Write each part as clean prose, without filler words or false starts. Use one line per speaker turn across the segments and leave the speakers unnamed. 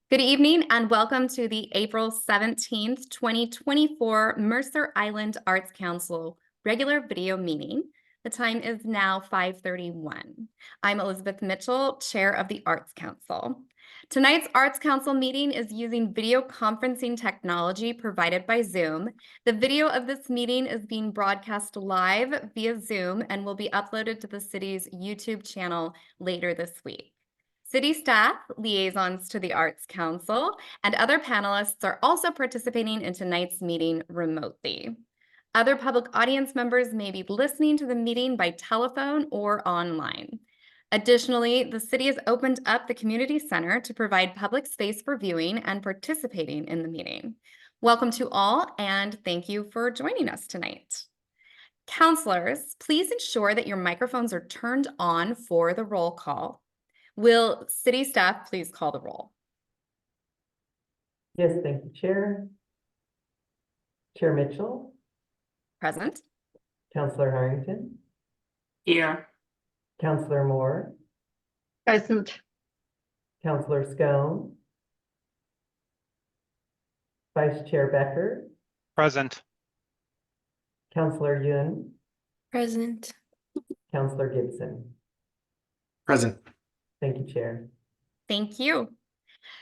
Good evening and welcome to the April 17th, 2024 Mercer Island Arts Council regular video meeting. The time is now 5:31. I'm Elizabeth Mitchell, Chair of the Arts Council. Tonight's Arts Council meeting is using video conferencing technology provided by Zoom. The video of this meeting is being broadcast live via Zoom and will be uploaded to the city's YouTube channel later this week. City staff, liaisons to the Arts Council, and other panelists are also participating in tonight's meeting remotely. Other public audience members may be listening to the meeting by telephone or online. Additionally, the city has opened up the community center to provide public space for viewing and participating in the meeting. Welcome to all, and thank you for joining us tonight. Counselors, please ensure that your microphones are turned on for the roll call. Will city staff please call the roll?
Yes, thank you, Chair. Chair Mitchell.
Present.
Councillor Harrington.
Here.
Councillor Moore.
Present.
Councillor Scone. Vice Chair Becker.
Present.
Councillor Yun.
Present.
Councillor Gibson.
Present.
Thank you, Chair.
Thank you.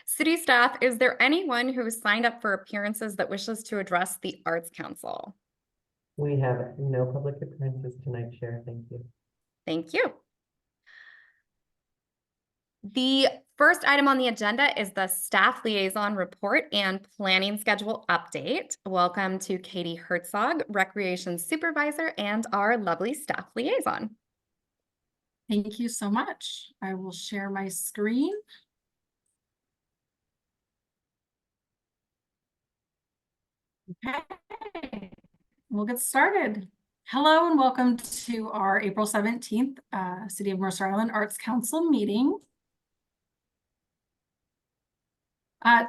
City staff, is there anyone who has signed up for appearances that wishes to address the Arts Council?
We have no public appearances tonight, Chair. Thank you.
Thank you. The first item on the agenda is the staff liaison report and planning schedule update. Welcome to Katie Herzog, Recreation Supervisor and our lovely staff liaison.
Thank you so much. I will share my screen. Okay, we'll get started. Hello and welcome to our April 17th City of Mercer Island Arts Council meeting.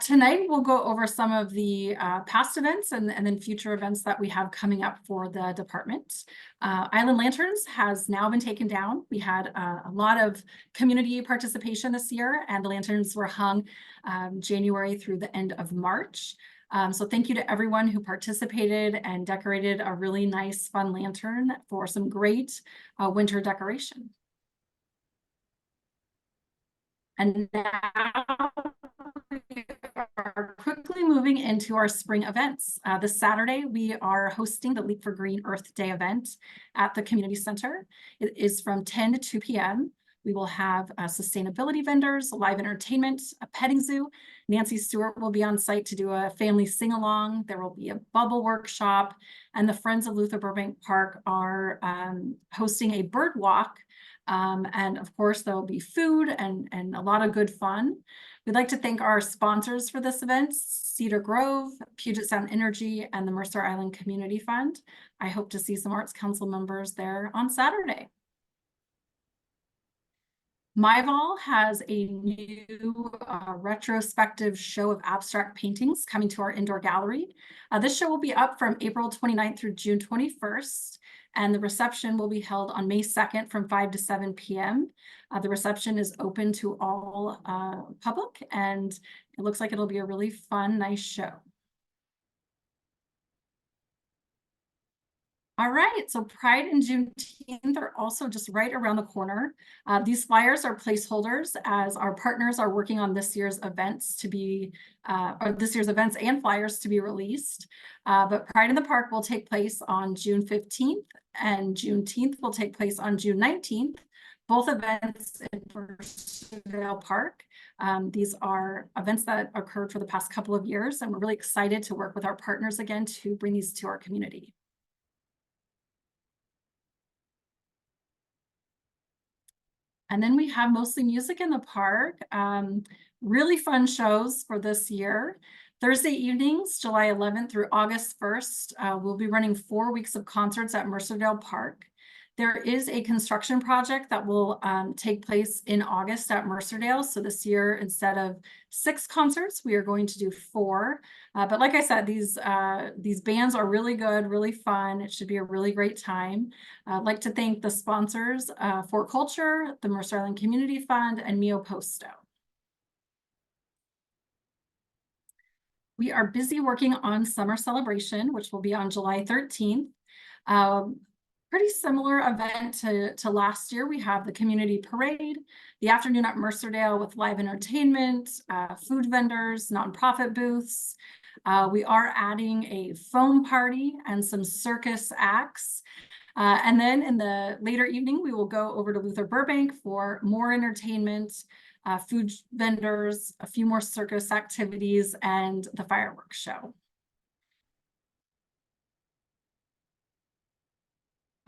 Tonight, we'll go over some of the past events and then future events that we have coming up for the department. Island Lanterns has now been taken down. We had a lot of community participation this year, and the lanterns were hung January through the end of March. So thank you to everyone who participated and decorated a really nice, fun lantern for some great winter decoration. And now we are quickly moving into our spring events. This Saturday, we are hosting the Leap for Green Earth Day event at the community center. It is from 10 to 2 p.m. We will have sustainability vendors, live entertainment, a petting zoo. Nancy Stewart will be on site to do a family sing-along. There will be a bubble workshop, and the Friends of Luther Burbank Park are hosting a bird walk. And of course, there will be food and a lot of good fun. We'd like to thank our sponsors for this event, Cedar Grove, Puget Sound Energy, and the Mercer Island Community Fund. I hope to see some Arts Council members there on Saturday. Myval has a new retrospective show of abstract paintings coming to our indoor gallery. This show will be up from April 29th through June 21st, and the reception will be held on May 2nd from 5 to 7 p.m. The reception is open to all public, and it looks like it'll be a really fun, nice show. All right, so Pride and Juneteenth are also just right around the corner. These flyers are placeholders as our partners are working on this year's events to be, or this year's events and flyers to be released. But Pride in the Park will take place on June 15th, and Juneteenth will take place on June 19th. Both events in Mercer Park. These are events that occurred for the past couple of years, and we're really excited to work with our partners again to bring these to our community. And then we have mostly music in the park, really fun shows for this year. Thursday evenings, July 11th through August 1st, we'll be running 4 weeks of concerts at Mercerdale Park. There is a construction project that will take place in August at Mercerdale. So this year, instead of 6 concerts, we are going to do 4. But like I said, these bands are really good, really fun. It should be a really great time. I'd like to thank the sponsors, For Culture, the Mercer Island Community Fund, and Mio Posto. We are busy working on summer celebration, which will be on July 13th. Pretty similar event to last year. We have the community parade, the afternoon at Mercerdale with live entertainment, food vendors, nonprofit booths. We are adding a foam party and some circus acts. And then in the later evening, we will go over to Luther Burbank for more entertainment, food vendors, a few more circus activities, and the fireworks show.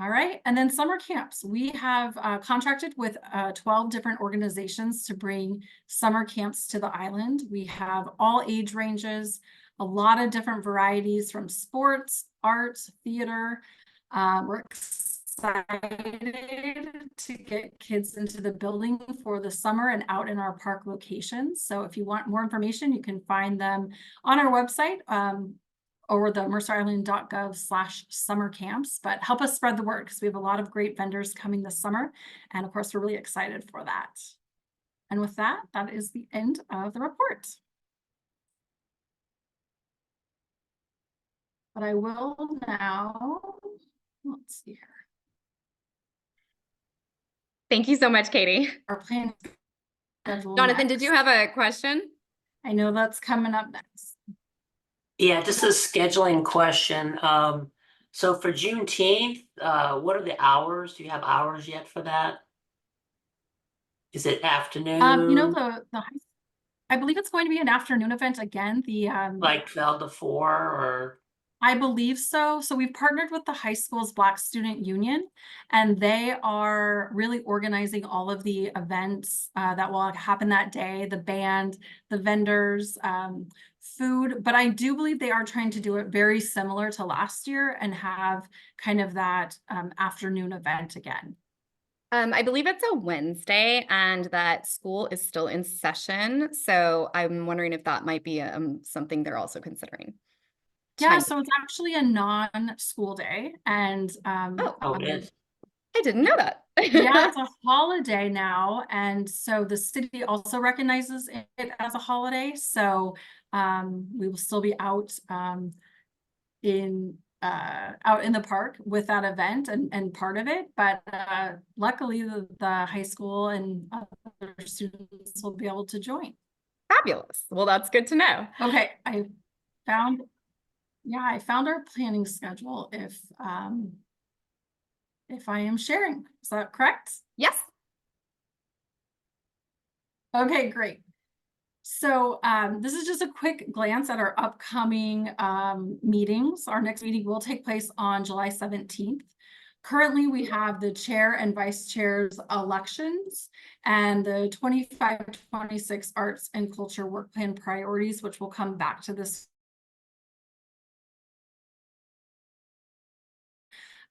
All right, and then summer camps. We have contracted with 12 different organizations to bring summer camps to the island. We have all age ranges, a lot of different varieties from sports, arts, theater. We're excited to get kids into the building for the summer and out in our park locations. So if you want more information, you can find them on our website or the mercerisland.gov/summer camps, but help us spread the word because we have a lot of great vendors coming this summer. And of course, we're really excited for that. And with that, that is the end of the report. But I will now, let's see here.
Thank you so much, Katie.
Our plan schedule
Jonathan, did you
next.
have a question?
I know that's coming up next.
Yeah, just a scheduling question. So for Juneteenth, what are the hours? Do you have hours yet for that? Is it afternoon?
You know, I believe it's going to be an afternoon event again.
Like 12 to 4 or?
I believe so. So we've partnered with the high school's Black Student Union, and they are really organizing all of the events that will happen that day, the band, the vendors, food. But I do believe they are trying to do it very similar to last year and have kind of that afternoon event again.
I believe it's a Wednesday and that school is still in session. So I'm wondering if that might be something they're also considering.
Yeah, so it's actually a non-school day, and
Oh, it is.
I didn't know that.
yeah, it's a holiday now, and so the city also recognizes it as a holiday. So we will still be out in the park with that event and part of it. But luckily, the high school and other students will be able to join.
Fabulous. Well, that's good to know.
Okay, I found our planning schedule if I am sharing. Is that correct?
Yes.
Okay, great. So this is just a quick glance at our upcoming meetings. Our next meeting will take place on July 17th. Currently, we have the chair and vice chair's elections and the 25-26 arts and culture work plan priorities, which will come back to this.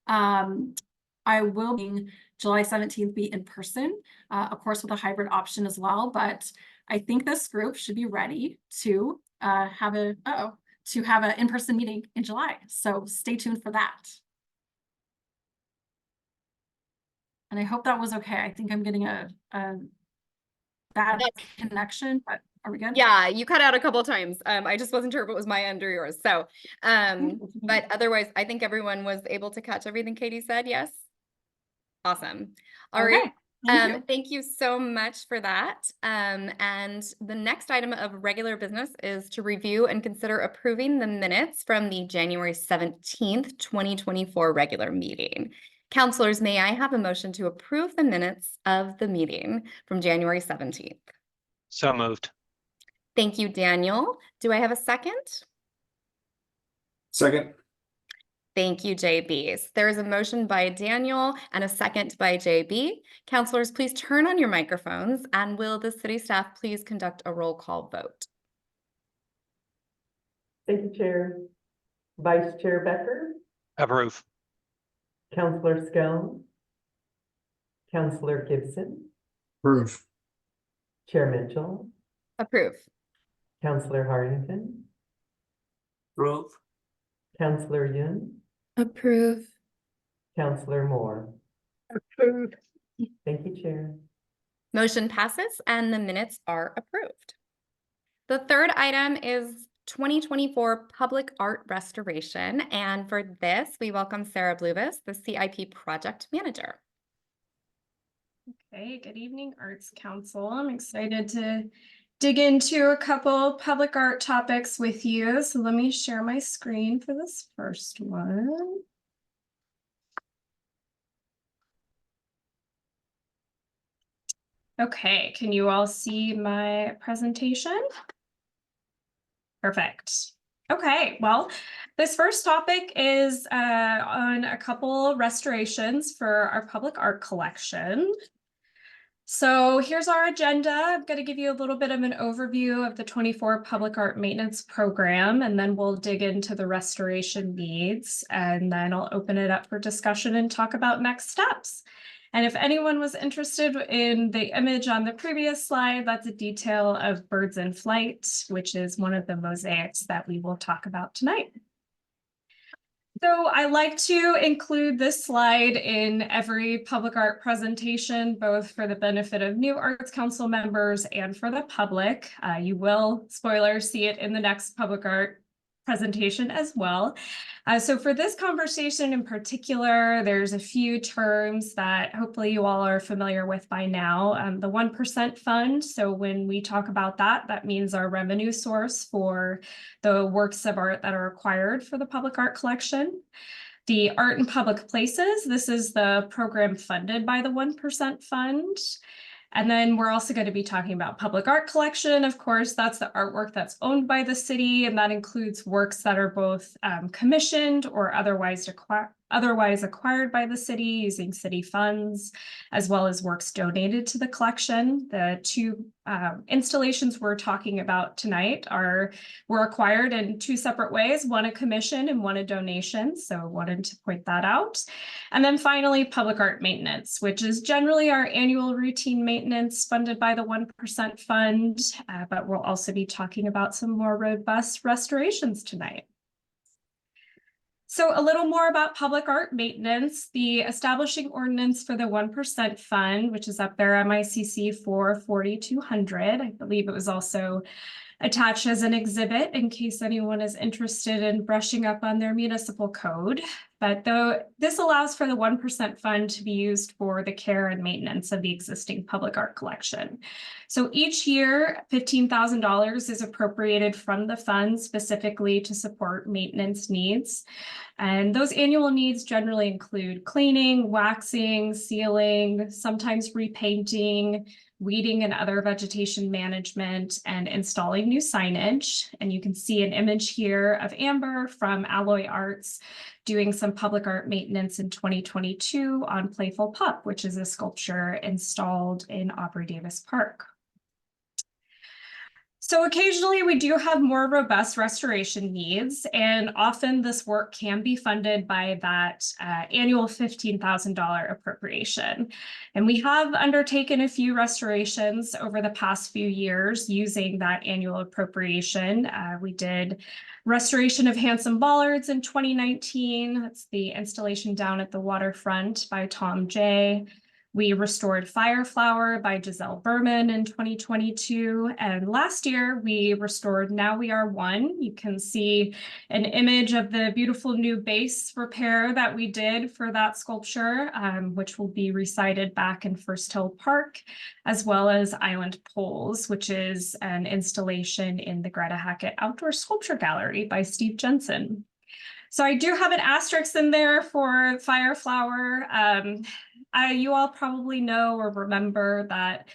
I will be July 17th be in person, of course, with a hybrid option as well. But I think this group should be ready to have an in-person meeting in July. So stay tuned for that. And I hope that was okay. I think I'm getting a bad connection, but are we good?
Yeah, you cut out a couple of times. I just wasn't sure if it was my end or yours. So, but otherwise, I think everyone was able to catch everything Katie said. Yes. Awesome. All right. Thank you so much for that. And the next item of regular business is to review and consider approving the minutes from the January 17th, 2024 regular meeting. Counselors, may I have a motion to approve the minutes of the meeting from January 17th?
So moved.
Thank you, Daniel. Do I have a second?
Second.
Thank you, JB. There is a motion by Daniel and a second by JB. Counselors, please turn on your microphones, and will the city staff please conduct a roll call vote?
Thank you, Chair. Vice Chair Becker,
Approve.
Counselor Scone, Counselor Gibson,
Approve.
Chair Mitchell,
Approve.
Counselor Harrington,
Approve.
Counselor Yun,
Approve.
Counselor Moore.
Approve.
Thank you, Chair.
Motion passes and the minutes are approved. The third item is 2024 Public Art Restoration. And for this, we welcome Sarah Bluvis, the CIP Project Manager.
Okay, good evening, Arts Council. I'm excited to dig into a couple public art topics with you. So let me share my screen for this first one. Okay, can you all see my presentation? Perfect. Okay, well, this first topic is on a couple restorations for our public art collection. So here's our agenda. I'm going to give you a little bit of an overview of the 24 Public Art Maintenance Program, and then we'll dig into the restoration needs, and then I'll open it up for discussion and talk about next steps. And if anyone was interested in the image on the previous slide, that's a detail of Birds in Flight, which is one of the mosaics that we will talk about tonight. So I like to include this slide in every public art presentation, both for the benefit of new Arts Council members and for the public. You will, spoiler, see it in the next public art presentation as well. So for this conversation in particular, there's a few terms that hopefully you all are familiar with by now. The 1% fund. So when we talk about that, that means our revenue source for the works of art that are acquired for the public art collection. The Art in Public Places. This is the program funded by the 1% fund. And then we're also going to be talking about public art collection. Of course, that's the artwork that's owned by the city, and that includes works that are both commissioned or otherwise acquired by the city using city funds, as well as works donated to the collection. The two installations we're talking about tonight were acquired in two separate ways, one a commission and one a donation. So I wanted to point that out. And then finally, public art maintenance, which is generally our annual routine maintenance funded by the 1% fund, but we'll also be talking about some more robust restorations tonight. So a little more about public art maintenance. The establishing ordinance for the 1% fund, which is up there, MICC 44200. I believe it was also attached as an exhibit in case anyone is interested in brushing up on their municipal code. But this allows for the 1% fund to be used for the care and maintenance of the existing public art collection. So each year, $15,000 is appropriated from the fund specifically to support maintenance needs. And those annual needs generally include cleaning, waxing, sealing, sometimes repainting, weeding and other vegetation management, and installing new signage. And you can see an image here of Amber from Alloy Arts doing some public art maintenance in 2022 on Playful Pup, which is a sculpture installed in Aubrey Davis Park. So occasionally we do have more robust restoration needs, and often this work can be funded by that annual $15,000 appropriation. And we have undertaken a few restorations over the past few years using that annual appropriation. We did restoration of Handsome Bollards in 2019. That's the installation down at the waterfront by Tom J. We restored Fireflower by Giselle Berman in 2022. And last year we restored Now We Are One. You can see an image of the beautiful new base repair that we did for that sculpture, which will be resited back in First Hill Park, as well as Island Poles, which is an installation in the Greta Hackett Outdoor Sculpture Gallery by Steve Jensen. So I do have an asterisk in there for Fireflower. You all probably know or remember that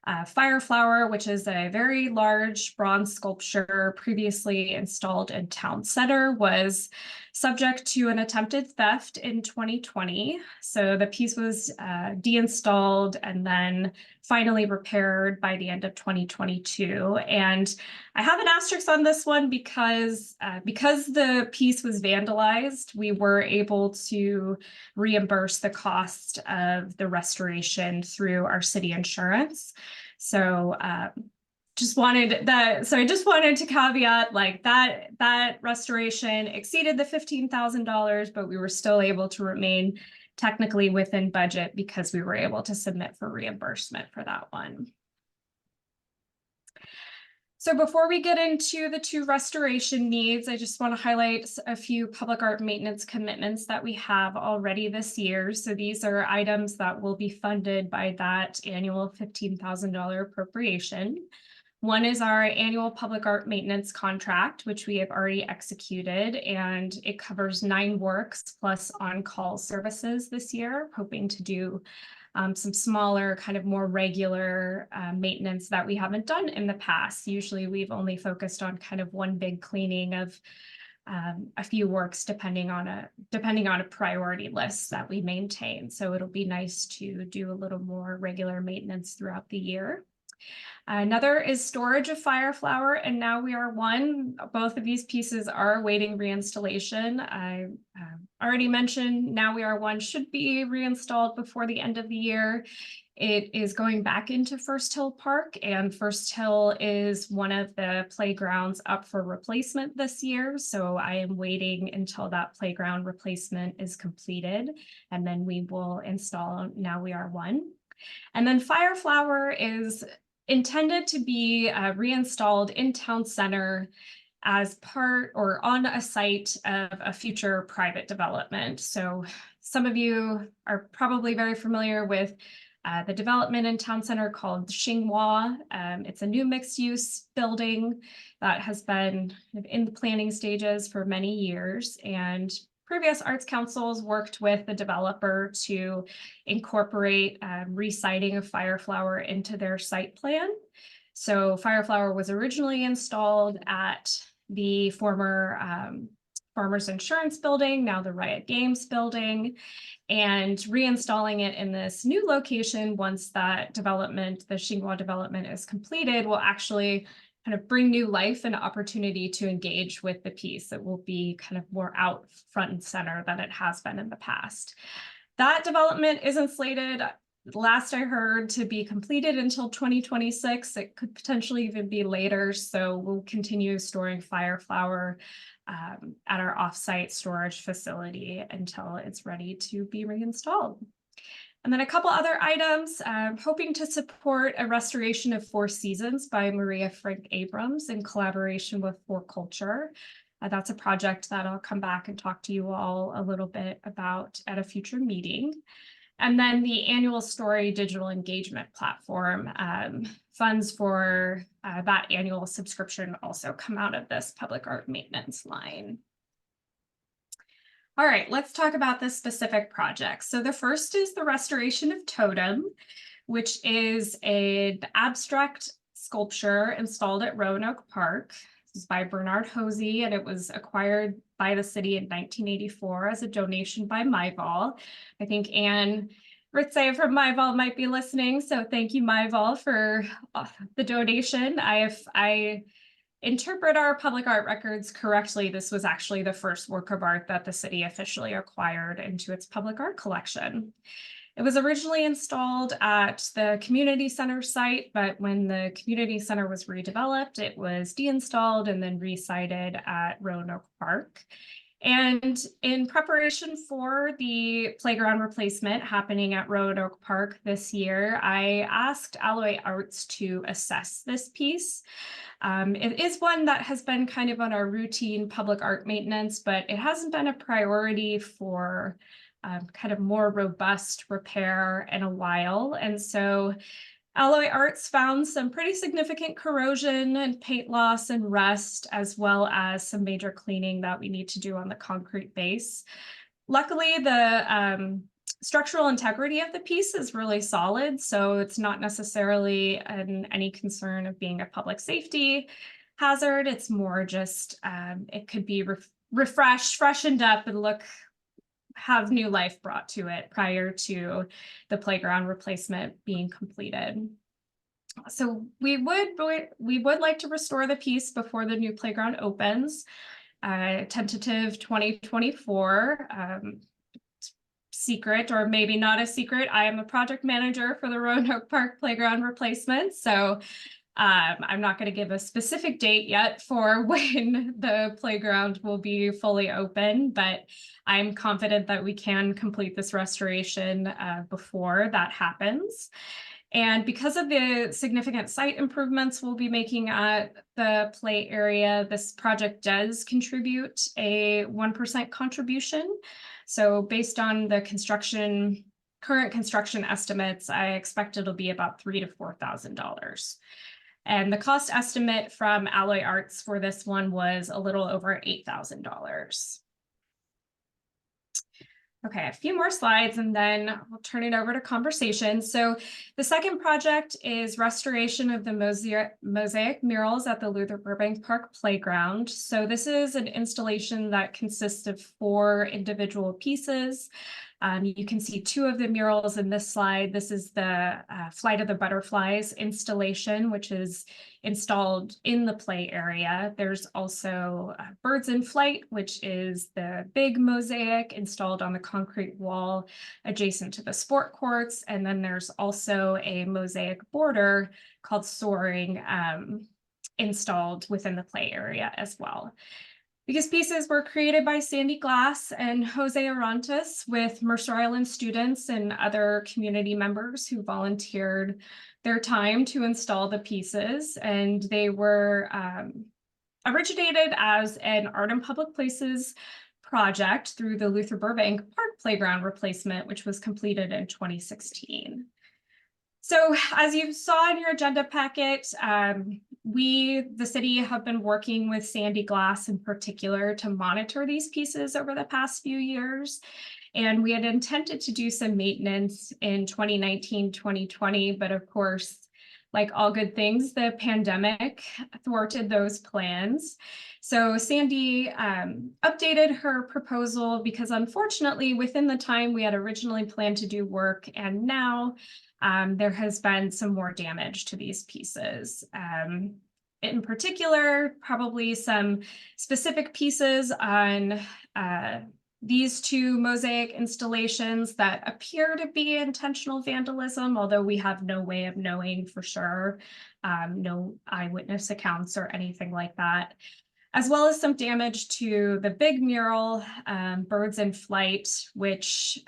Fireflower, which is a very large bronze sculpture previously installed in Town Center, was subject to an attempted theft in 2020. So the piece was deinstalled and then finally repaired by the end of 2022. And I have an asterisk on this one because the piece was vandalized, we were able to reimburse the cost of the restoration through our city insurance. So I just wanted to caveat like that restoration exceeded the $15,000, but we were still able to remain technically within budget because we were able to submit for reimbursement for that one. So before we get into the two restoration needs, I just want to highlight a few public art maintenance commitments that we have already this year. So these are items that will be funded by that annual $15,000 appropriation. One is our annual public art maintenance contract, which we have already executed, and it covers 9 works plus on-call services this year, hoping to do some smaller, kind of more regular maintenance that we haven't done in the past. Usually we've only focused on kind of one big cleaning of a few works depending on a priority list that we maintain. So it'll be nice to do a little more regular maintenance throughout the year. Another is storage of Fire Flower and Now We Are One. Both of these pieces are awaiting reinstallation. I already mentioned Now We Are One should be reinstalled before the end of the year. It is going back into First Hill Park, and First Hill is one of the playgrounds up for replacement this year. So I am waiting until that playground replacement is completed, and then we will install Now We Are One. And then Fire Flower is intended to be reinstalled in town center as part or on a site of a future private development. So some of you are probably very familiar with the development in town center called Xinghua. It's a new mixed use building that has been in the planning stages for many years, and previous arts councils worked with the developer to incorporate resiting of Fire Flower into their site plan. So Fire Flower was originally installed at the former Farmers Insurance building, now the Riot Games building, and reinstalling it in this new location once that development, the Xinghua development, is completed, will actually kind of bring new life and opportunity to engage with the piece. It will be kind of more out front and center than it has been in the past. That development isn't slated, last I heard, to be completed until 2026. It could potentially even be later. So we'll continue storing Fire Flower at our offsite storage facility until it's ready to be reinstalled. And then a couple other items, hoping to support a restoration of Four Seasons by Maria Frank Abrams in collaboration with For Culture. That's a project that I'll come back and talk to you all a little bit about at a future meeting. And then the annual Story digital engagement platform, funds for that annual subscription also come out of this public art maintenance line. All right, let's talk about the specific projects. So the first is the restoration of Totem, which is an abstract sculpture installed at Roanoke Park. This is by Bernard Hosey, and it was acquired by the city in 1984 as a donation by Myval. I think Anne Ritze from Myval might be listening, so thank you, Myval, for the donation. I interpret our public art records correctly. This was actually the first work of art that the city officially acquired into its public art collection. It was originally installed at the community center site, but when the community center was redeveloped, it was deinstalled and then resited at Roanoke Park. And in preparation for the playground replacement happening at Roanoke Park this year, I asked Alloy Arts to assess this piece. It is one that has been kind of on our routine public art maintenance, but it hasn't been a priority for kind of more robust repair in a while. And so Alloy Arts found some pretty significant corrosion and paint loss and rust, as well as some major cleaning that we need to do on the concrete base. Luckily, the structural integrity of the piece is really solid, so it's not necessarily any concern of being a public safety hazard. It's more just it could be refreshed, freshened up, and have new life brought to it prior to the playground replacement being completed. So we would like to restore the piece before the new playground opens. Tentative 2024. Secret, or maybe not a secret, I am a project manager for the Roanoke Park playground replacement. So I'm not going to give a specific date yet for when the playground will be fully open, but I'm confident that we can complete this restoration before that happens. And because of the significant site improvements we'll be making at the play area, this project does contribute a 1% contribution. So based on the current construction estimates, I expect it'll be about $3,000 to $4,000. And the cost estimate from Alloy Arts for this one was a little over $8,000. Okay, a few more slides and then we'll turn it over to conversation. So the second project is restoration of the mosaic murals at the Luther Burbank Park Playground. So this is an installation that consists of 4 individual pieces. You can see 2 of the murals in this slide. This is the Flight of the Butterflies installation, which is installed in the play area. There's also Birds in Flight, which is the big mosaic installed on the concrete wall adjacent to the sport courts. And then there's also a mosaic border called Soaring installed within the play area as well. These pieces were created by Sandy Glass and Jose Arantes with Mercer Island students and other community members who volunteered their time to install the pieces. And they were originated as an Art in Public Places project through the Luther Burbank Park Playground replacement, which was completed in 2016. So as you saw in your agenda packet, the city, have been working with Sandy Glass in particular to monitor these pieces over the past few years. And we had intended to do some maintenance in 2019, 2020, but of course, like all good things, the pandemic thwarted those plans. So Sandy updated her proposal because unfortunately, within the time we had originally planned to do work, and now there has been some more damage to these pieces. In particular, probably some specific pieces on these 2 mosaic installations that appear to be intentional vandalism, although we have no way of knowing for sure, no eyewitness accounts or anything like that, as well as some damage to the big mural, Birds in Flight, which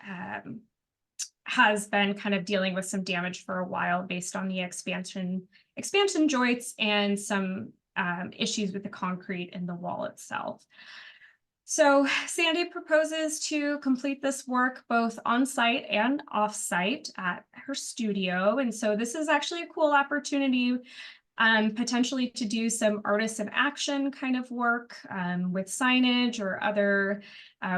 has been kind of dealing with some damage for a while based on the expansion joints and some issues with the concrete in the wall itself. So Sandy proposes to complete this work both on-site and off-site at her studio. And so this is actually a cool opportunity potentially to do some artists in action kind of work with signage or other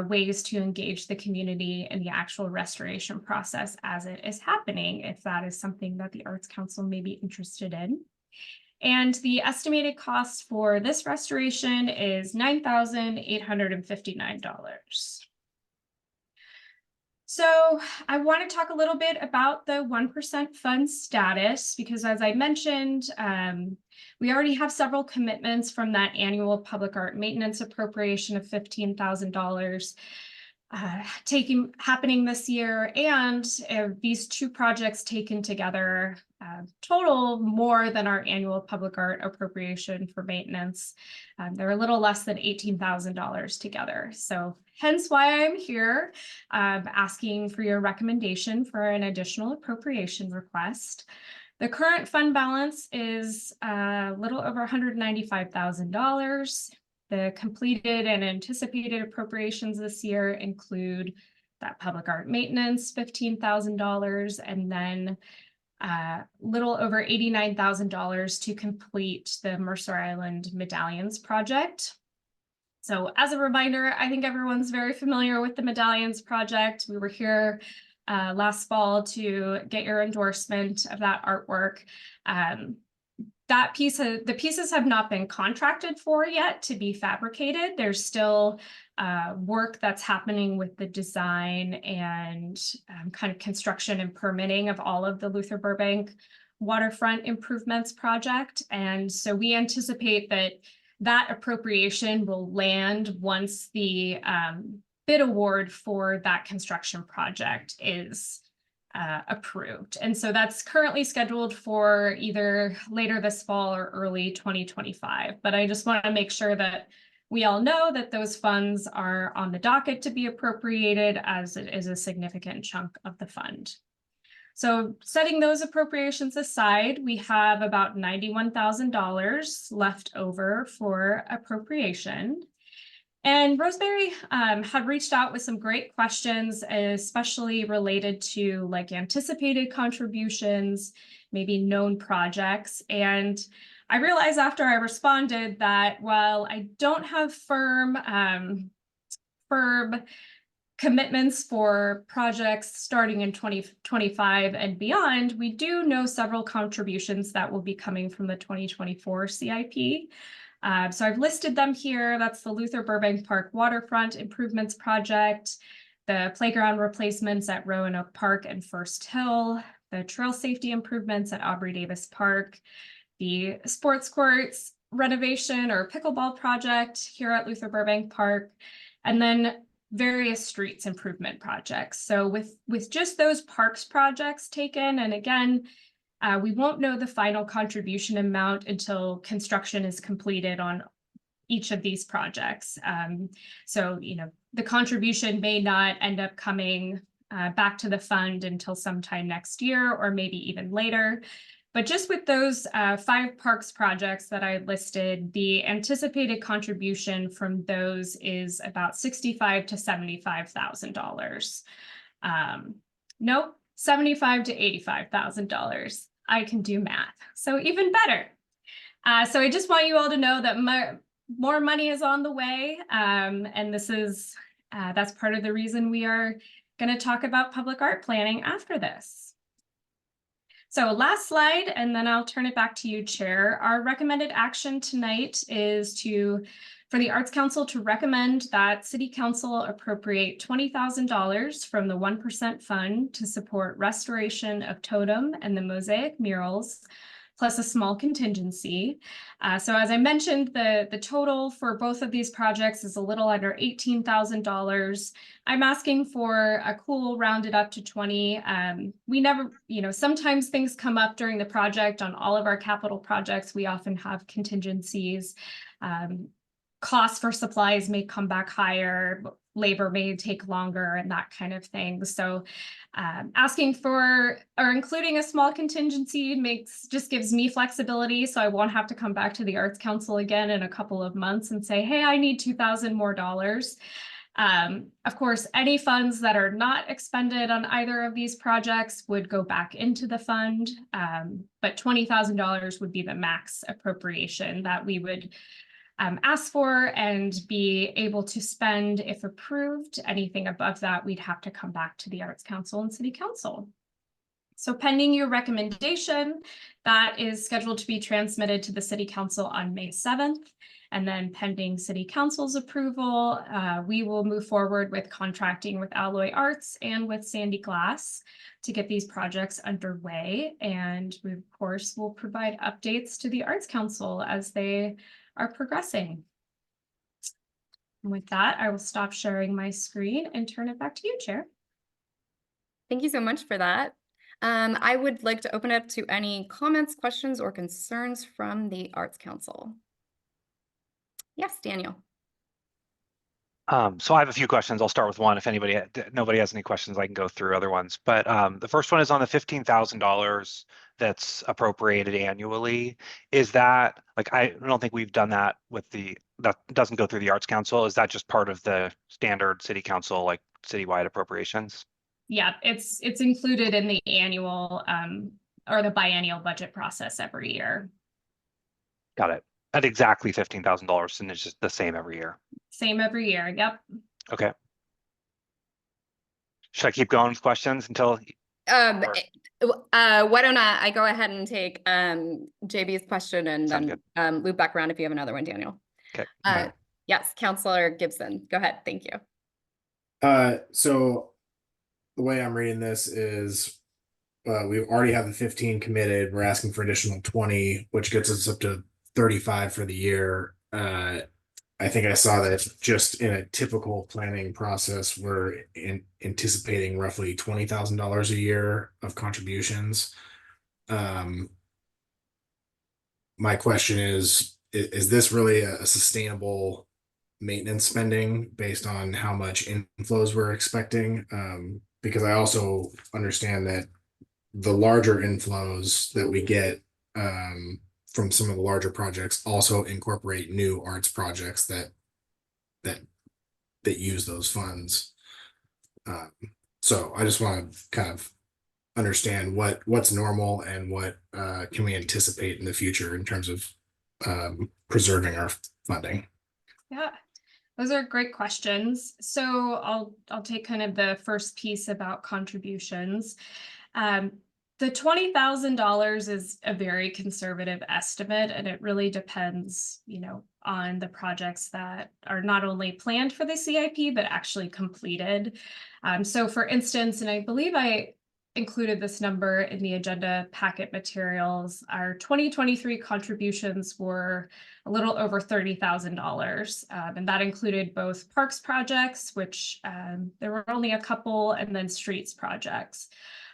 ways to engage the community in the actual restoration process as it is happening, if that is something that the Arts Council may be interested in. And the estimated cost for this restoration is $9,859. So I want to talk a little bit about the 1% fund status, because as I mentioned, we already have several commitments from that annual public art maintenance appropriation of $15,000 happening this year, and these 2 projects taken together total more than our annual public art appropriation for maintenance. They're a little less than $18,000 together. So hence why I'm here asking for your recommendation for an additional appropriation request. The current fund balance is a little over $195,000. The completed and anticipated appropriations this year include that public art maintenance, $15,000, and then little over $89,000 to complete the Mercer Island Medallions project. So as a reminder, I think everyone's very familiar with the Medallions project. We were here last fall to get your endorsement of that artwork. The pieces have not been contracted for yet to be fabricated. There's still work that's happening with the design and kind of construction and permitting of all of the Luther Burbank waterfront improvements project. And so we anticipate that appropriation will land once the bid award for that construction project is approved. And so that's currently scheduled for either later this fall or early 2025. But I just want to make sure that we all know that those funds are on the docket to be appropriated, as it is a significant chunk of the fund. So setting those appropriations aside, we have about $91,000 left over for appropriation. And Rosemary had reached out with some great questions, especially related to like anticipated contributions, maybe known projects. And I realized after I responded that while I don't have firm commitments for projects starting in 2025 and beyond, we do know several contributions that will be coming from the 2024 CIP. So I've listed them here. That's the Luther Burbank Park Waterfront Improvements Project, the playground replacements at Roanoke Park and First Hill, the trail safety improvements at Aubrey Davis Park, the sports courts renovation or pickleball project here at Luther Burbank Park, and then various streets improvement projects. So with just those parks projects taken, and again, we won't know the final contribution amount until construction is completed on each of these projects. So, the contribution may not end up coming back to the fund until sometime next year or maybe even later. But just with those 5 parks projects that I listed, the anticipated contribution from those is about $65,000 to $75,000. Nope, $75,000 to $85,000. I can do math, so even better. So I just want you all to know that more money is on the way, and this is that's part of the reason we are going to talk about public art planning after this. So last slide, and then I'll turn it back to you, Chair. Our recommended action tonight is for the Arts Council to recommend that City Council appropriate $20,000 from the 1% fund to support restoration of Totem and the mosaic murals, plus a small contingency. So as I mentioned, the total for both of these projects is a little under $18,000. I'm asking for a cool rounded up to 20. We never, sometimes things come up during the project. On all of our capital projects, we often have contingencies. Costs for supplies may come back higher, labor may take longer, and that kind of thing. So asking for or including a small contingency just gives me flexibility, so I won't have to come back to the Arts Council again in a couple of months and say, hey, I need $2,000 more. Of course, any funds that are not expended on either of these projects would go back into the fund, but $20,000 would be the max appropriation that we would ask for and be able to spend if approved. Anything above that, we'd have to come back to the Arts Council and City Council. So pending your recommendation, that is scheduled to be transmitted to the City Council on May 7th. And then pending City Council's approval, we will move forward with contracting with Alloy Arts and with Sandy Glass to get these projects underway. And we, of course, will provide updates to the Arts Council as they are progressing. And with that, I will stop sharing my screen and turn it back to you, Chair.
Thank you so much for that. I would like to open up to any comments, questions, or concerns from the Arts Council. Yes, Daniel.
So I have a few questions. I'll start with one. If nobody has any questions, I can go through other ones. But the first one is on the $15,000 that's appropriated annually. Is that like, I don't think we've done that that doesn't go through the Arts Council. Is that just part of the standard City Council, like citywide appropriations?
Yeah, it's included in the annual or the biennial budget process every year.
Got it. At exactly $15,000, and it's just the same every year.
Same every year. Yep.
Okay. Should I keep going with questions until?
Why don't I go ahead and take JB's question and
Sound
then loop back around if you have another one, Daniel.
Okay.
Yes, Councilor Gibson, go ahead. Thank you.
So the way I'm reading this is we already have the 15 committed. We're asking for additional 20, which gets us up to 35 for the year. I think I saw that just in a typical planning process, we're anticipating roughly $20,000 a year of contributions. My question is this really a sustainable maintenance spending based on how much inflows we're expecting? Because I also understand that the larger inflows that we get from some of the larger projects also incorporate new arts projects that use those funds. So I just want to kind of understand what's normal and what can we anticipate in the future in terms of preserving our funding.
Yeah, those are great questions. So I'll take kind of the first piece about contributions. The $20,000 is a very conservative estimate, and it really depends, on the projects that are not only planned for the CIP, but actually completed. So for instance, and I believe I included this number in the agenda packet materials, our 2023 contributions were a little over $30,000. And that included both parks projects, which there were only a couple, and then streets projects.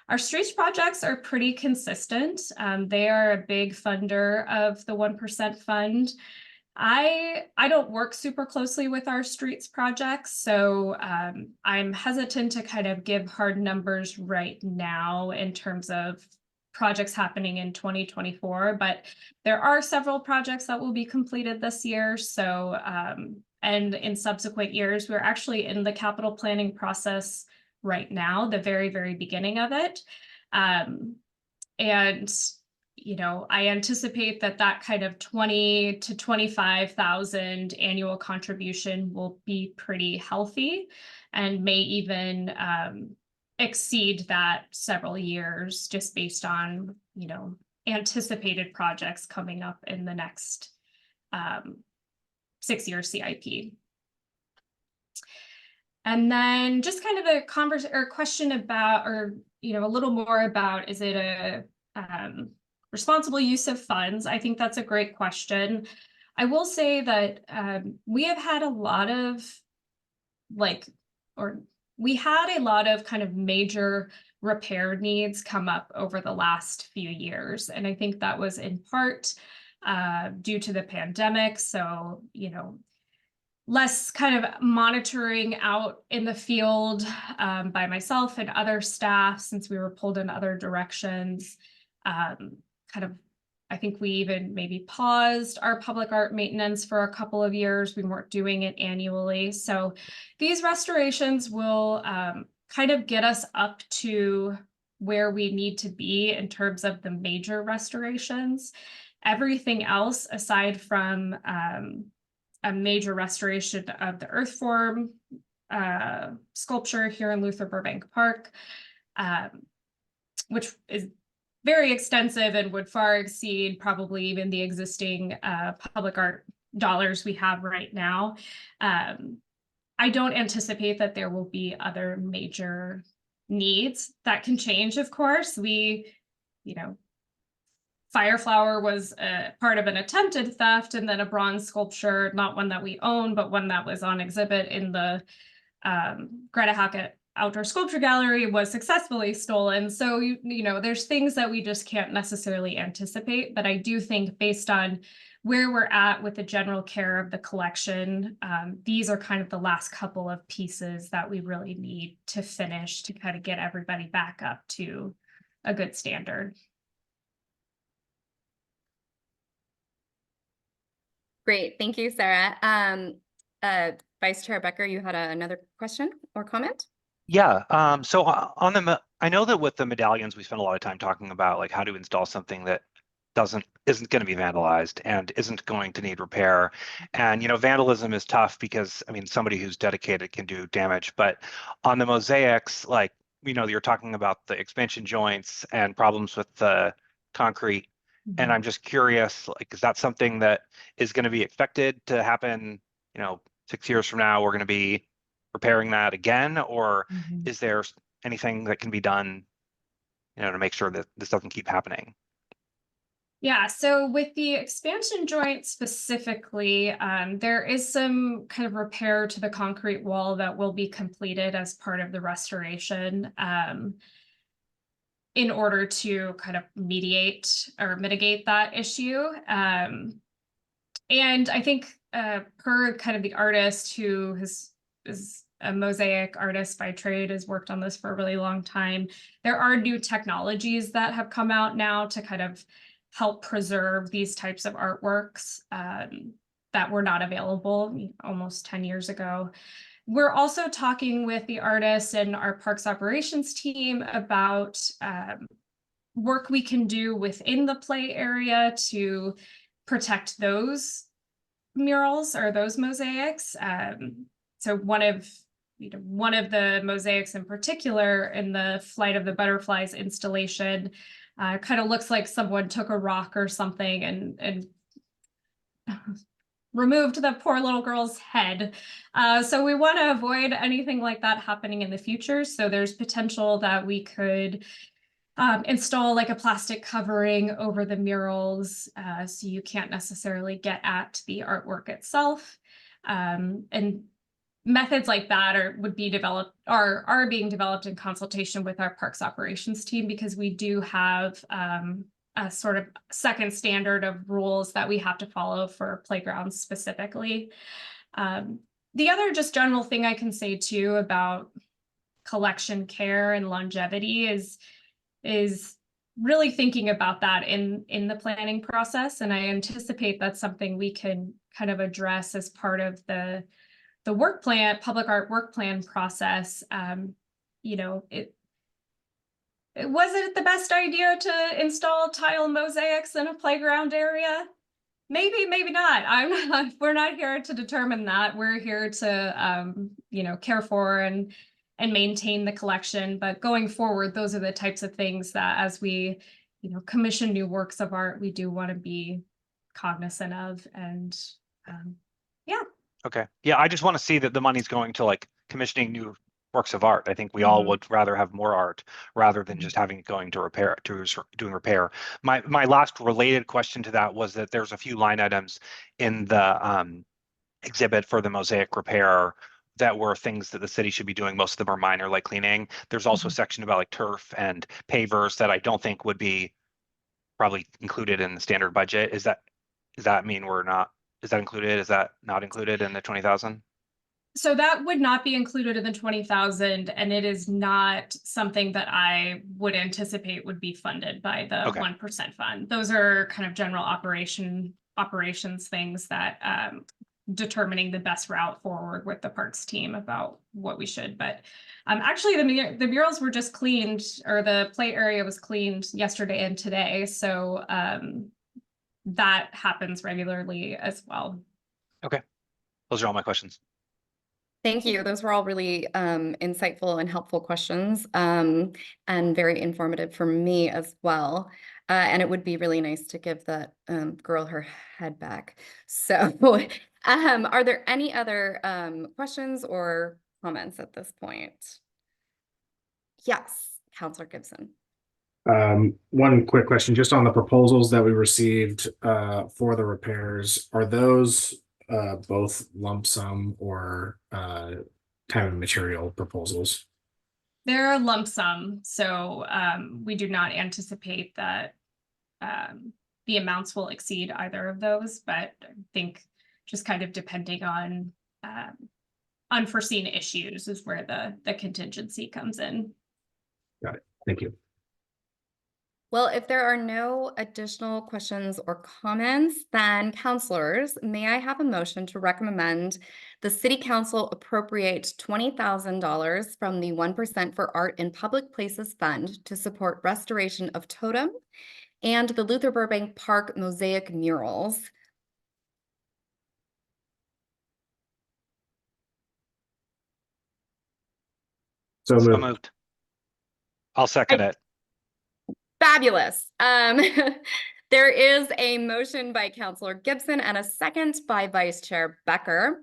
Our streets projects are pretty consistent. They are a big funder of the 1% fund. I don't work super closely with our streets projects, so I'm hesitant to kind of give hard numbers right now in terms of projects happening in 2024, but there are several projects that will be completed this year. So, and in subsequent years, we're actually in the capital planning process right now, the very, very beginning of it. And I anticipate that kind of 20 to 25,000 annual contribution will be pretty healthy and may even exceed that several years just based on, anticipated projects coming up in the next 6-year CIP. And then just kind of a question about, or, a little more about, is it a responsible use of funds? I think that's a great question. I will say that we have had a lot of we had a lot of kind of major repair needs come up over the last few years. And I think that was in part due to the pandemic. So, less kind of monitoring out in the field by myself and other staff since we were pulled in other directions. I think we even maybe paused our public art maintenance for a couple of years. We weren't doing it annually. So these restorations will kind of get us up to where we need to be in terms of the major restorations. Everything else, aside from a major restoration of the earth form sculpture here in Luther Burbank Park, which is very extensive and would far exceed probably even the existing public art dollars we have right now. I don't anticipate that there will be other major needs. That can change, of course. Fireflower was part of an attempted theft, and then a bronze sculpture, not one that we own, but one that was on exhibit in the Greta Hackett Outdoor Sculpture Gallery, was successfully stolen. So, there's things that we just can't necessarily anticipate, but I do think based on where we're at with the general care of the collection, these are kind of the last couple of pieces that we really need to finish to kind of get everybody back up to a good standard.
Great, thank you, Sarah. Vice Chair Becker, you had another question or comment?
Yeah, so I know that with the medallions, we spend a lot of time talking about like how to install something that isn't going to be vandalized and isn't going to need repair. And vandalism is tough because somebody who's dedicated can do damage. But on the mosaics, like you're talking about the expansion joints and problems with the concrete. Mm-hmm. And I'm just curious, like, is that something that is going to be expected to happen? 6 years from now, we're going to be repairing that again, or is there anything that can be done, to make sure that this doesn't keep happening?
Yeah, so with the expansion joint specifically, there is some kind of repair to the concrete wall that will be completed as part of the restoration in order to kind of mitigate that issue. And I think per kind of the artist who is a mosaic artist by trade, has worked on this for a really long time. There are new technologies that have come out now to kind of help preserve these types of artworks that were not available almost 10 years ago. We're also talking with the artists and our parks operations team about work we can do within the play area to protect those murals or those mosaics. So one of the mosaics in particular in the Flight of the Butterflies installation kind of looks like someone took a rock or something and removed the poor little girl's head. So we want to avoid anything like that happening in the future. So there's potential that we could install like a plastic covering over the murals so you can't necessarily get at the artwork itself. And methods like that are being developed in consultation with our parks operations team, because we do have a sort of second standard of rules that we have to follow for playgrounds specifically. The other just general thing I can say too about collection care and longevity is really thinking about that in the planning process. And I anticipate that's something we can kind of address as part of the work plan, public art work plan process. You know, was it the best idea to install tile mosaics in a playground area? Maybe, maybe not. We're not here to determine that. We're here to, you know, care for and maintain the collection. But going forward, those are the types of things that as we, you know, commission new works of art, we do want to be cognizant of. And yeah.
Okay. Yeah, I just want to see that the money's going to like commissioning new works of art. I think we all would rather have more art rather than just having it going to repair, to doing repair. My last related question to that was that there's a few line items in the exhibit for the mosaic repair that were things that the city should be doing. Most of them are minor, like cleaning. There's also a section about like turf and pavers that I don't think would be probably included in the standard budget. Does that mean we're not? Is that included? Is that not included in the 20,000?
So that would not be included in the 20,000, and it is not something that I would anticipate would be funded by the 1% fund. Those are kind of general operations things that determining the best route forward with the parks team about what we should. But actually the murals were just cleaned, or the play area was cleaned yesterday and today. So that happens regularly as well.
Okay. Those are all my questions.
Thank you. Those were all really insightful and helpful questions, and very informative for me as well. And it would be really nice to give that girl her head back. So are there any other questions or comments at this point? Yes, Counselor Gibson.
One quick question, just on the proposals that we received for the repairs, are those both lump sum or time and material proposals?
They're lump sum, so we do not anticipate that the amounts will exceed either of those, but I think just kind of depending on unforeseen issues is where the contingency comes in.
Got it. Thank you.
Well, if there are no additional questions or comments, then counselors, may I have a motion to recommend the City Council appropriate $20,000 from the 1% for Art in Public Places Fund to support restoration of Totem and the Luther Burbank Park mosaic murals.
So
So
moved.
moved. I'll second it.
Fabulous. There is a motion by Counselor Gibson and a second by Vice Chair Becker.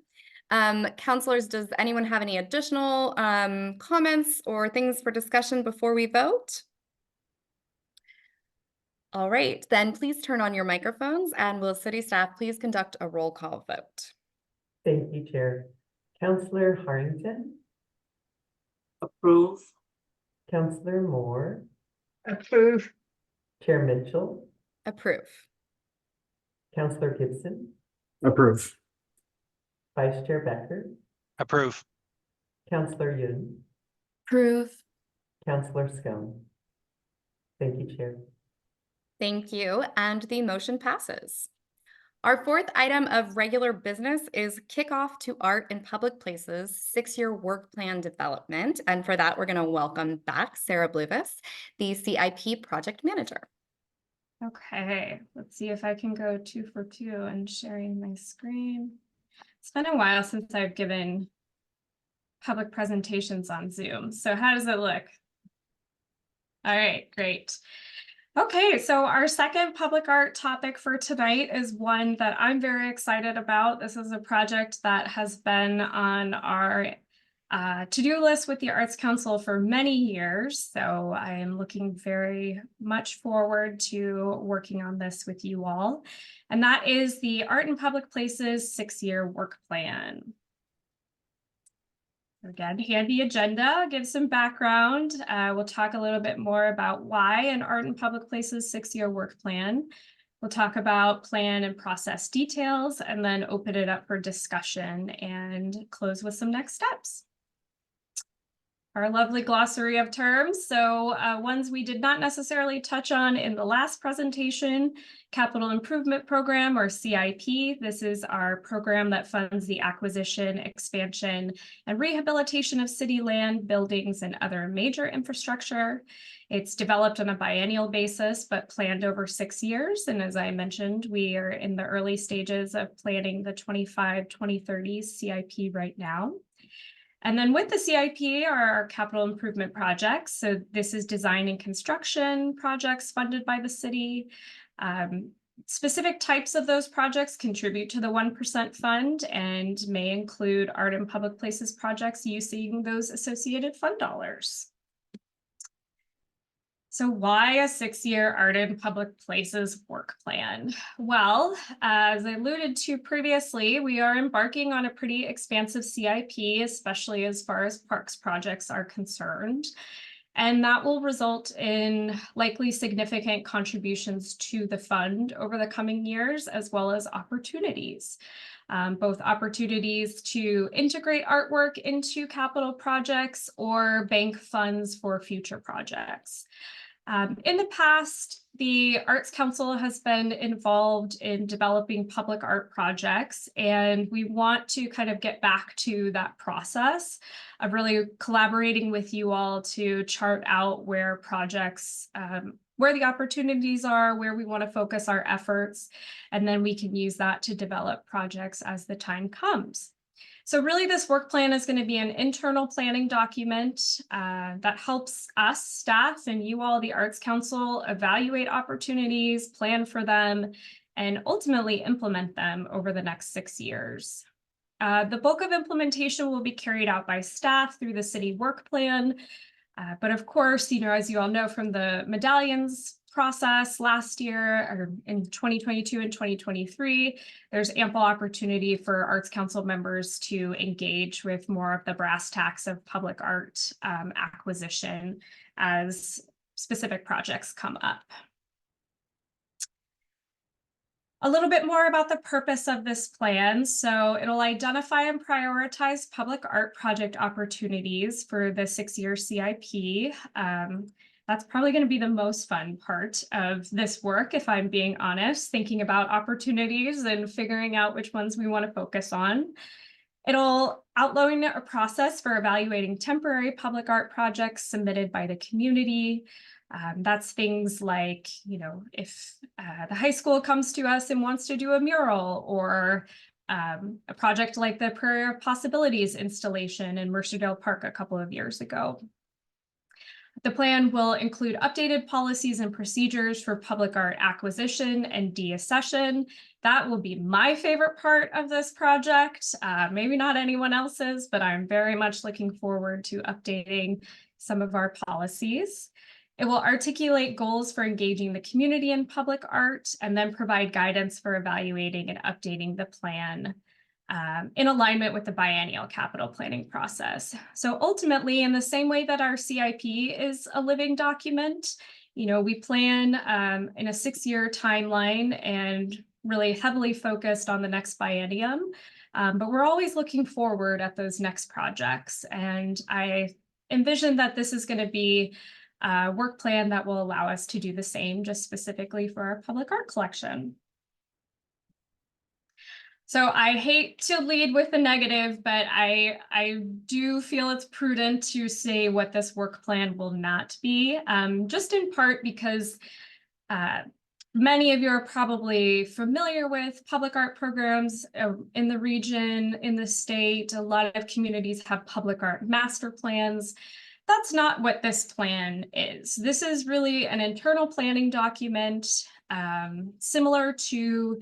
Counselors, does anyone have any additional comments or things for discussion before we vote? All right, then please turn on your microphones, and will city staff please conduct a roll call vote?
Thank you, Chair. Counselor Harrington,
Approve.
Counselor Moore,
Approve.
Chair Mitchell,
Approve.
Counselor Gibson,
Approve.
Vice Chair Becker,
Approve.
Counselor Yun,
Approve.
Counselor Scone. Thank you, Chair.
Thank you, and the motion passes. Our fourth item of regular business is kickoff to art in public places, 6-year work plan development. And for that, we're going to welcome back Sarah Bluvis, the CIP project manager.
Okay, let's see if I can go 2 for 2 and sharing my screen. It's been a while since I've given public presentations on Zoom. So how does it look? All right, great. Okay, so our second public art topic for tonight is one that I'm very excited about. This is a project that has been on our to-do list with the Arts Council for many years. So I am looking very much forward to working on this with you all. And that is the Art in Public Places 6-year work plan. Again, handy agenda, give some background. We'll talk a little bit more about why an Art in Public Places 6-year work plan. We'll talk about plan and process details, and then open it up for discussion and close with some next steps. Our lovely glossary of terms. So ones we did not necessarily touch on in the last presentation, Capital Improvement Program, or CIP. This is our program that funds the acquisition, expansion, and rehabilitation of city land, buildings, and other major infrastructure. It's developed on a biennial basis, but planned over 6 years. And as I mentioned, we are in the early stages of planning the 2030 CIP right now. And then with the CIP are our capital improvement projects. So this is design and construction projects funded by the city. Specific types of those projects contribute to the 1% fund and may include art in public places projects using those associated fund dollars. So why a 6-year art in public places work plan? Well, as I alluded to previously, we are embarking on a pretty expansive CIP, especially as far as parks projects are concerned. And that will result in likely significant contributions to the fund over the coming years, as well as opportunities. Both opportunities to integrate artwork into capital projects or bank funds for future projects. In the past, the Arts Council has been involved in developing public art projects, and we want to kind of get back to that process of really collaborating with you all to chart out where projects, where the opportunities are, where we want to focus our efforts, and then we can use that to develop projects as the time comes. So really, this work plan is going to be an internal planning document that helps us, staff, and you all, the Arts Council, evaluate opportunities, plan for them, and ultimately implement them over the next 6 years. The bulk of implementation will be carried out by staff through the city work plan. But of course, as you all know from the medallions process last year, or in 2022 and 2023, there's ample opportunity for Arts Council members to engage with more of the brass tacks of public art acquisition as specific projects come up. A little bit more about the purpose of this plan. So it'll identify and prioritize public art project opportunities for the 6-year CIP. That's probably going to be the most fun part of this work, if I'm being honest, thinking about opportunities and figuring out which ones we want to focus on. It'll outline a process for evaluating temporary public art projects submitted by the community. That's things like, if the high school comes to us and wants to do a mural, or a project like the Prairie of Possibilities installation in Mercerdale Park a couple of years ago. The plan will include updated policies and procedures for public art acquisition and deaccession. That will be my favorite part of this project. Maybe not anyone else's, but I'm very much looking forward to updating some of our policies. It will articulate goals for engaging the community in public art, and then provide guidance for evaluating and updating the plan in alignment with the biennial capital planning process. So ultimately, in the same way that our CIP is a living document, we plan in a 6-year timeline and really heavily focused on the next biennium. But we're always looking forward at those next projects. And I envision that this is going to be a work plan that will allow us to do the same, just specifically for our public art collection. So I hate to lead with the negative, but I do feel it's prudent to say what this work plan will not be, just in part because many of you are probably familiar with public art programs in the region, in the state. A lot of communities have public art master plans. That's not what this plan is. This is really an internal planning document, similar to,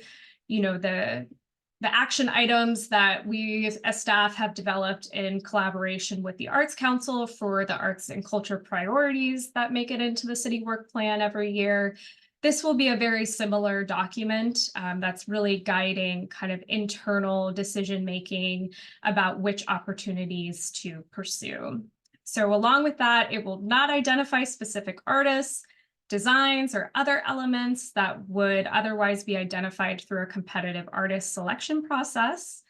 the action items that we as staff have developed in collaboration with the Arts Council for the arts and culture priorities that make it into the city work plan every year. This will be a very similar document that's really guiding kind of internal decision-making about which opportunities to pursue. So along with that, it will not identify specific artists, designs, or other elements that would otherwise be identified through a competitive artist selection process.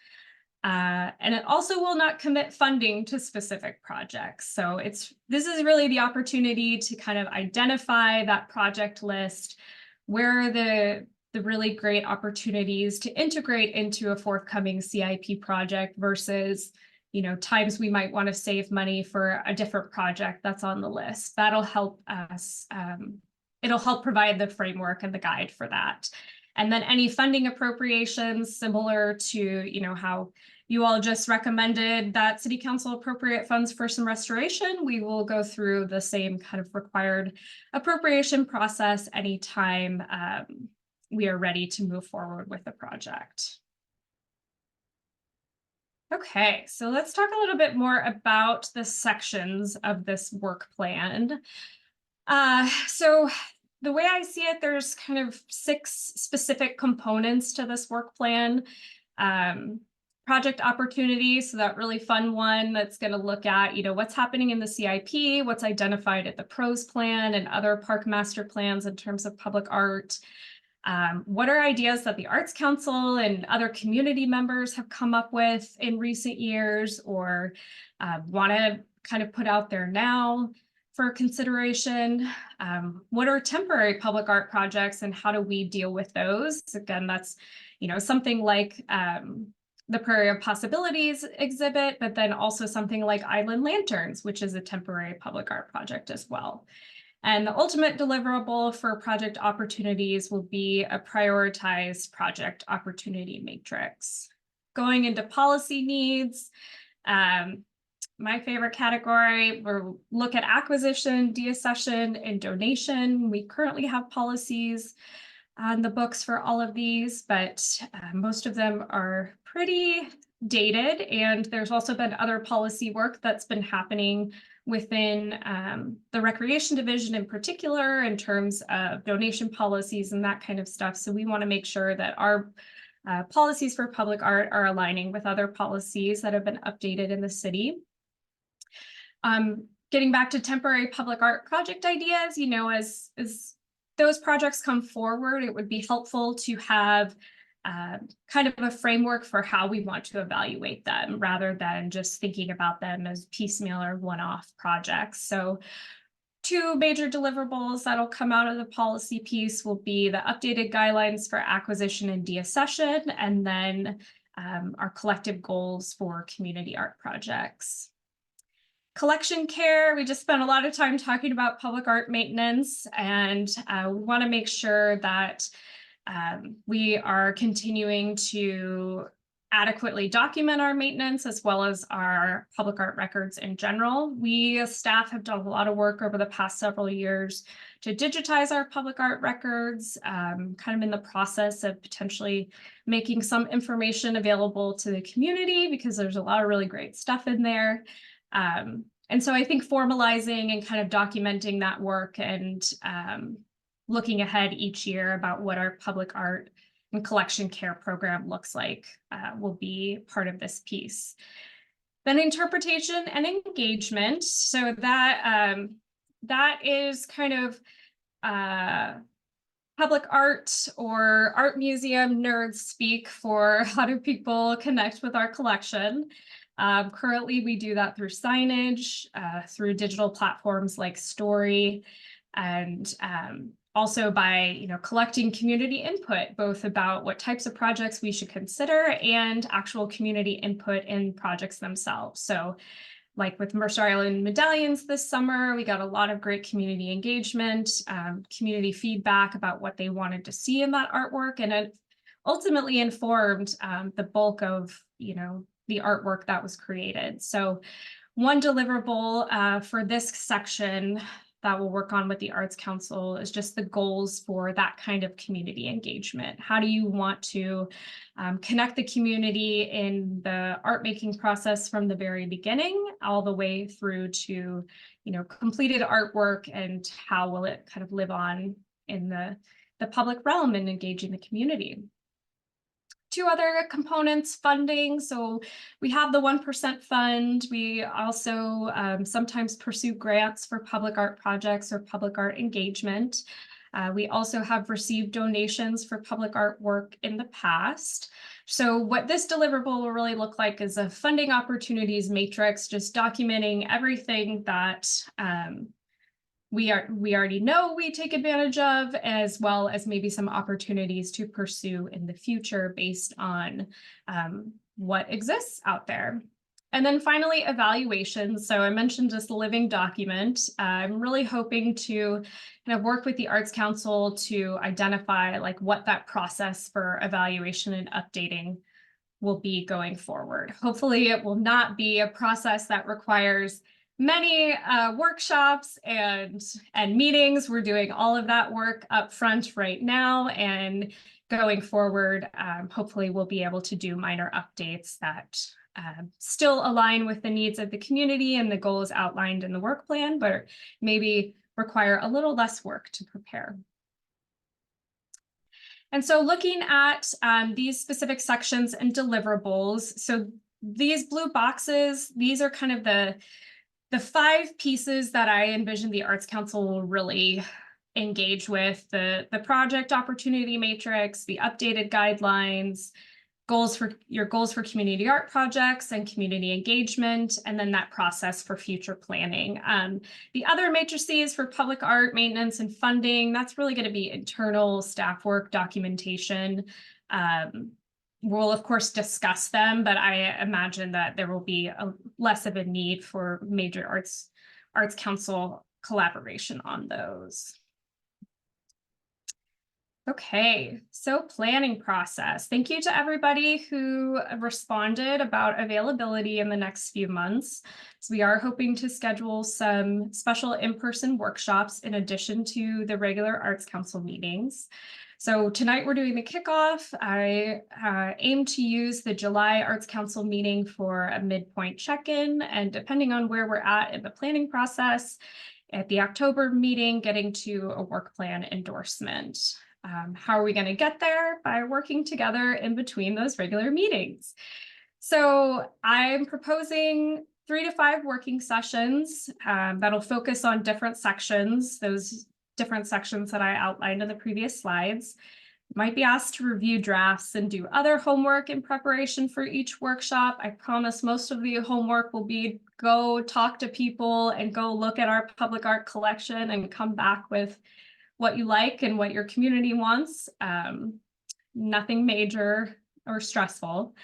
And it also will not commit funding to specific projects. So this is really the opportunity to kind of identify that project list, where are the really great opportunities to integrate into a forthcoming CIP project versus times we might want to save money for a different project that's on the list. That'll help us. It'll help provide the framework and the guide for that. And then any funding appropriations, similar to how you all just recommended that City Council appropriate funds for some restoration, we will go through the same kind of required appropriation process anytime we are ready to move forward with the project. Okay, so let's talk a little bit more about the sections of this work plan. So the way I see it, there's kind of 6 specific components to this work plan. Project opportunities, so that really fun one that's going to look at, what's happening in the CIP, what's identified at the PROS plan and other park master plans in terms of public art. What are ideas that the Arts Council and other community members have come up with in recent years or want to kind of put out there now for consideration? What are temporary public art projects and how do we deal with those? Again, that's, something like the Prairie of Possibilities exhibit, but then also something like Island Lanterns, which is a temporary public art project as well. And the ultimate deliverable for project opportunities will be a prioritized project opportunity matrix. Going into policy needs, my favorite category, we'll look at acquisition, deaccession, and donation. We currently have policies on the books for all of these, but most of them are pretty dated. And there's also been other policy work that's been happening within the Recreation Division in particular, in terms of donation policies and that kind of stuff. So we want to make sure that our policies for public art are aligning with other policies that have been updated in the city. Getting back to temporary public art project ideas, as those projects come forward, it would be helpful to have kind of a framework for how we want to evaluate them rather than just thinking about them as piecemeal or one-off projects. So 2 major deliverables that'll come out of the policy piece will be the updated guidelines for acquisition and deaccession, and then our collective goals for community art projects. Collection care, we just spent a lot of time talking about public art maintenance, and we want to make sure that we are continuing to adequately document our maintenance as well as our public art records in general. We as staff have done a lot of work over the past several years to digitize our public art records, kind of in the process of potentially making some information available to the community because there's a lot of really great stuff in there. And so I think formalizing and kind of documenting that work and looking ahead each year about what our public art and collection care program looks like will be part of this piece. Then interpretation and engagement. So that is kind of public art or art museum nerds speak for how do people connect with our collection. Currently, we do that through signage, through digital platforms like Story, and also by collecting community input, both about what types of projects we should consider and actual community input in projects themselves. So like with Mercer Island medallions this summer, we got a lot of great community engagement, community feedback about what they wanted to see in that artwork, and it ultimately informed the bulk of the artwork that was created. So one deliverable for this section that we'll work on with the Arts Council is just the goals for that kind of community engagement. How do you want to connect the community in the art making process from the very beginning all the way through to completed artwork, and how will it kind of live on in the public realm and engaging the community? Two other components, funding. So we have the 1% fund. We also sometimes pursue grants for public art projects or public art engagement. We also have received donations for public art work in the past. So what this deliverable will really look like is a funding opportunities matrix, just documenting everything that we already know we take advantage of, as well as maybe some opportunities to pursue in the future based on what exists out there. And then finally, evaluations. So I mentioned this living document. I'm really hoping to kind of work with the Arts Council to identify like what that process for evaluation and updating will be going forward. Hopefully it will not be a process that requires many workshops and meetings. We're doing all of that work up front right now, and going forward, hopefully we'll be able to do minor updates that still align with the needs of the community and the goals outlined in the work plan, but maybe require a little less work to prepare. And so looking at these specific sections and deliverables, so these blue boxes, these are kind of the 5 pieces that I envision the Arts Council will really engage with: the project opportunity matrix, the updated guidelines, goals for community art projects and community engagement, and then that process for future planning. The other matrices for public art maintenance and funding, that's really going to be internal staff work, documentation. We'll of course discuss them, but I imagine that there will be less of a need for major Arts Council collaboration on those. Okay, so planning process. Thank you to everybody who responded about availability in the next few months. So we are hoping to schedule some special in-person workshops in addition to the regular Arts Council meetings. So tonight we're doing the kickoff. I aim to use the July Arts Council meeting for a midpoint check-in, and depending on where we're at in the planning process, at the October meeting, getting to a work plan endorsement. How are we going to get there? By working together in between those regular meetings. So I'm proposing 3 to 5 working sessions that'll focus on different sections, those different sections that I outlined in the previous slides. Might be asked to review drafts and do other homework in preparation for each workshop. I promise most of the homework will be go talk to people and go look at our public art collection and come back with what you like and what your community wants. Nothing major or stressful.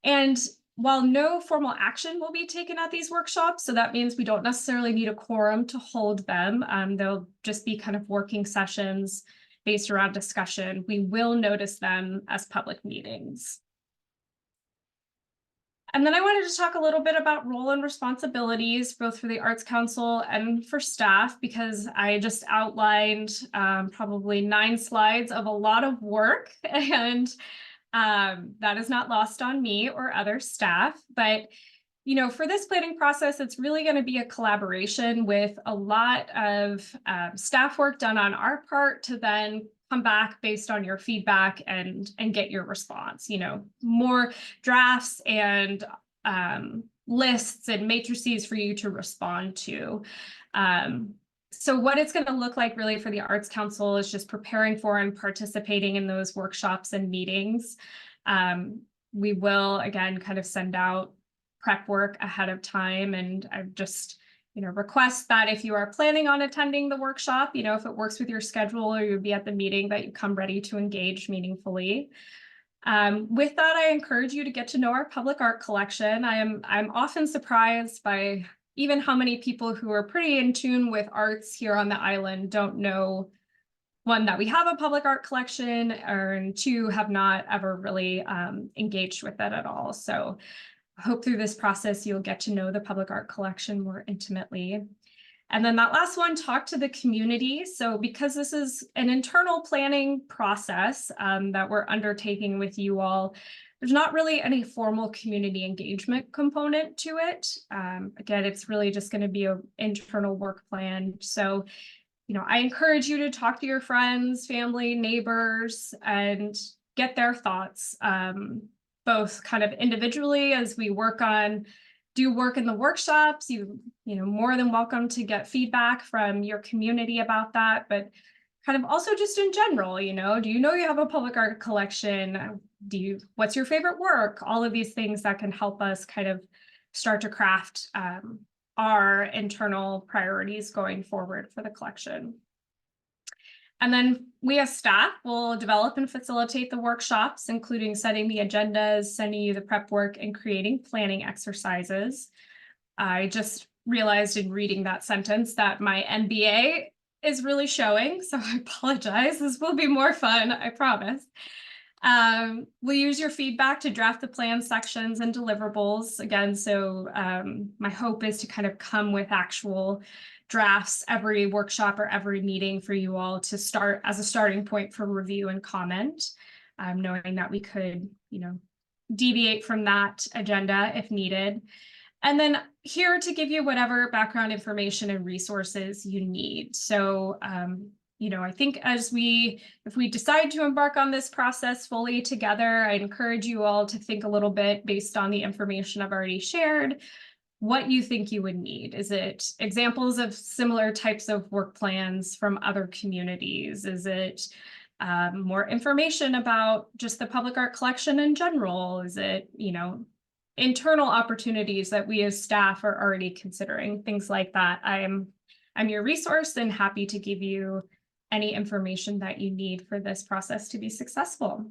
And while no formal action will be taken at these workshops, so that means we don't necessarily need a quorum to hold them. They'll just be kind of working sessions based around discussion. We will notice them as public meetings. And then I wanted to talk a little bit about role and responsibilities, both for the Arts Council and for staff, because I just outlined probably 9 slides of a lot of work, and that is not lost on me or other staff. But for this planning process, it's really going to be a collaboration with a lot of staff work done on our part to then come back based on your feedback and get your response. More drafts and lists and matrices for you to respond to. So what it's going to look like really for the Arts Council is just preparing for and participating in those workshops and meetings. We will, again, kind of send out prep work ahead of time, and I just, request that if you are planning on attending the workshop, if it works with your schedule or you'll be at the meeting, that you come ready to engage meaningfully. With that, I encourage you to get to know our public art collection. I'm often surprised by even how many people who are pretty in tune with arts here on the island don't know, one, that we have a public art collection, and two, have not ever really engaged with it at all. So I hope through this process, you'll get to know the public art collection more intimately. And then that last one, talk to the community. So because this is an internal planning process that we're undertaking with you all, there's not really any formal community engagement component to it. Again, it's really just going to be an internal work plan. So, I encourage you to talk to your friends, family, neighbors, and get their thoughts, both kind of individually as we do work in the workshops. You more than welcome to get feedback from your community about that, but kind of also just in general, do you have a public art collection? What's your favorite work? All of these things that can help us kind of start to craft our internal priorities going forward for the collection. And then we as staff will develop and facilitate the workshops, including setting the agendas, sending you the prep work, and creating planning exercises. I just realized in reading that sentence that my MBA is really showing, so I apologize. This will be more fun, I promise. We'll use your feedback to draft the plan sections and deliverables. Again, so my hope is to kind of come with actual drafts every workshop or every meeting for you all to start as a starting point for review and comment, knowing that we could, deviate from that agenda if needed. And then here to give you whatever background information and resources you need. So, I think if we decide to embark on this process fully together, I encourage you all to think a little bit based on the information I've already shared, what you think you would need. Is it examples of similar types of work plans from other communities? Is it more information about just the public art collection in general? Is it, internal opportunities that we as staff are already considering? Things like that. I'm your resource and happy to give you any information that you need for this process to be successful.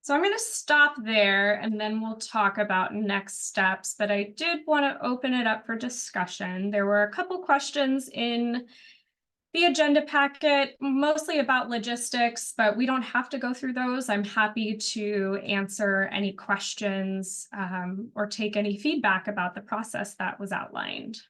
So I'm going to stop there and then we'll talk about next steps, but I did want to open it up for discussion. There were a couple questions in the agenda packet, mostly about logistics, but we don't have to go through those. I'm happy to answer any questions or take any feedback about the process that was outlined.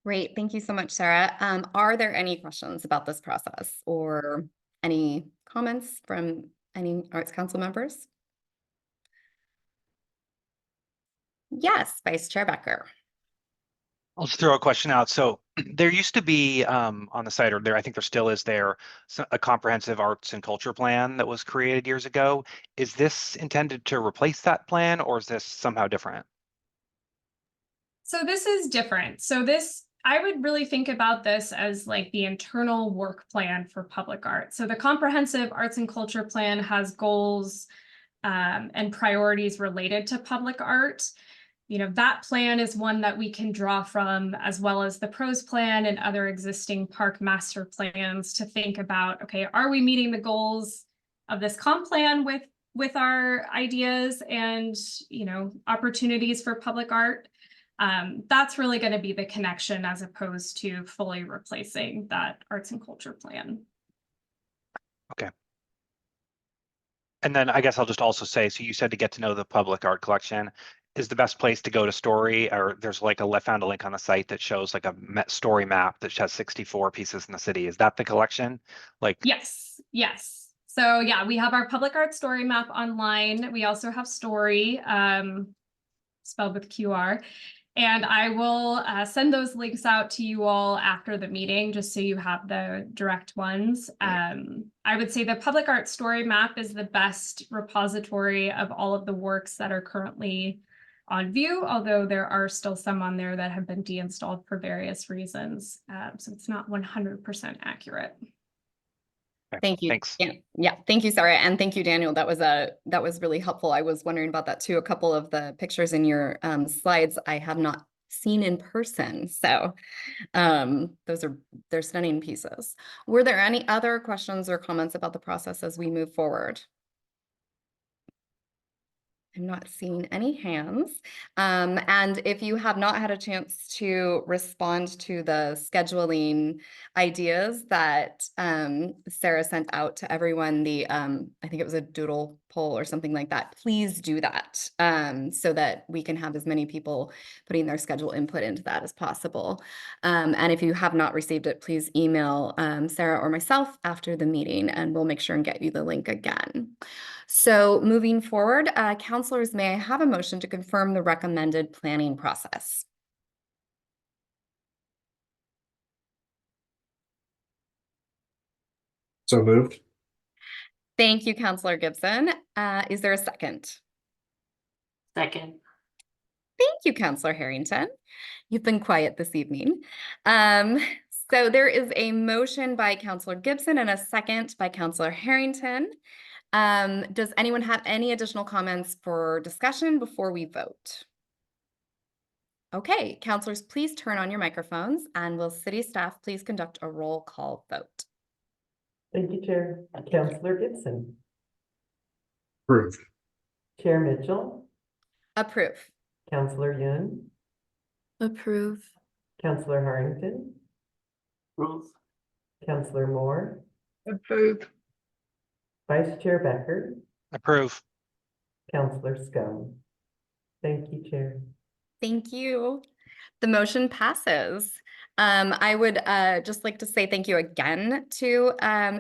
Great. Thank you so much, Sarah. Are there any questions about this process or any comments from any Arts Council members? Yes, Vice Chair Becker.
I'll just throw a question out. So there used to be on the site, or I think there still is a comprehensive arts and culture plan that was created years ago. Is this intended to replace that plan, or is this somehow different?
So this is different. I would really think about this as like the internal work plan for public art. So the comprehensive arts and culture plan has goals and priorities related to public art. That plan is one that we can draw from, as well as the PROS plan and other existing park master plans, to think about, okay, are we meeting the goals of this comp plan with our ideas and, opportunities for public art? That's really going to be the connection, as opposed to fully replacing that arts and culture plan.
Okay. And then I guess I'll just also say, so you said to get to know the public art collection is the best place to go to Story, or there's like found a link on the site that shows like a story map that has 64 pieces in the city. Is that the collection?
Yes. So yeah, we have our public art story map online. We also have Story, spelled with QR. And I will send those links out to you all after the meeting, just so you have the direct ones. I would say the public art story map is the best repository of all of the works that are currently on view, although there are still some on there that have been deinstalled for various reasons. So it's not 100% accurate.
Okay,
Thank you.
Thanks.
Yeah, thank you, Sarah, and thank you, Daniel. That was really helpful. I was wondering about that too. A couple of the pictures in your slides I have not seen in person, so they're stunning pieces. Were there any other questions or comments about the process as we move forward? I'm not seeing any hands. And if you have not had a chance to respond to the scheduling ideas that Sarah sent out to everyone, I think it was a doodle poll or something like that, please do that so that we can have as many people putting their schedule input into that as possible. And if you have not received it, please email Sarah or myself after the meeting and we'll make sure and get you the link again. So moving forward, counselors, may I have a motion to confirm the recommended planning process?
So moved.
Thank you, Counselor Gibson. Is there a second?
Second.
Thank you, Counselor Harrington. You've been quiet this evening. So there is a motion by Counselor Gibson and a second by Counselor Harrington. Does anyone have any additional comments for discussion before we vote? Okay, counselors, please turn on your microphones and will city staff please conduct a roll call vote?
Thank you, Chair. Counselor Gibson,
Approved.
Chair Mitchell,
Approve.
Counselor Yun,
Approve.
Counselor Harrington,
Approve.
Counselor Moore,
Approve.
Vice Chair Becker,
Approve.
Counselor Scone. Thank you, Chair.
Thank you. The motion passes. I would just like to say thank you again to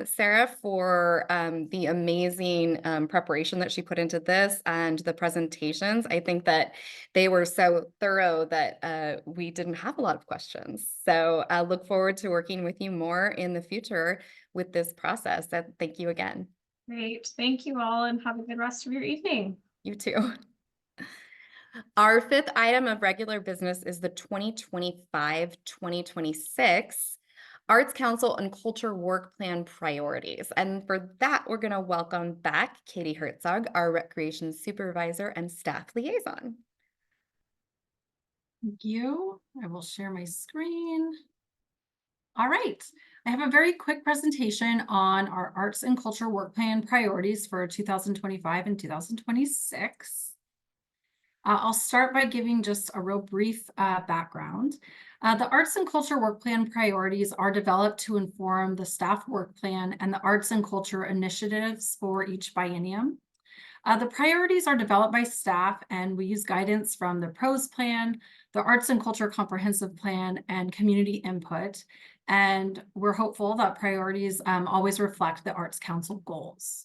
Sarah for the amazing preparation that she put into this and the presentations. I think that they were so thorough that we didn't have a lot of questions. So I look forward to working with you more in the future with this process. So thank you again.
Great. Thank you all and have a good rest of your evening.
You too. Our fifth item of regular business is the 2025-2026 Arts Council and Culture Work Plan priorities. And for that, we're going to welcome back Katie Herzog, our Recreation Supervisor and Staff Liaison.
Thank you. I will share my screen. All right. I have a very quick presentation on our Arts and Culture Work Plan priorities for 2025 and 2026. I'll start by giving just a real brief background. The Arts and Culture Work Plan priorities are developed to inform the staff work plan and the arts and culture initiatives for each biennium. The priorities are developed by staff and we use guidance from the PROS plan, the Arts and Culture Comprehensive Plan, and community input. And we're hopeful that priorities always reflect the Arts Council goals.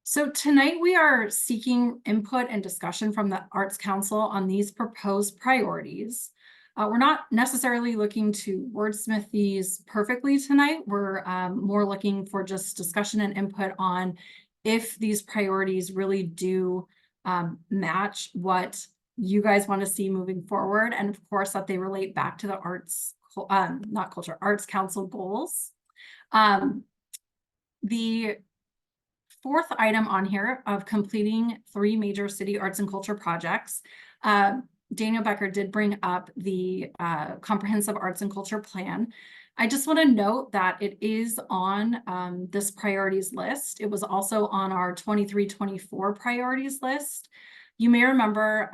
So tonight we are seeking input and discussion from the Arts Council on these proposed priorities. We're not necessarily looking to wordsmith these perfectly tonight. We're more looking for just discussion and input on if these priorities really do match what you guys want to see moving forward. And of course, that they relate back to the Arts Council goals. The fourth item on here of completing 3 major city arts and culture projects. Daniel Becker did bring up the comprehensive arts and culture plan. I just want to note that it is on this priorities list. It was also on our 23-24 priorities list. You may remember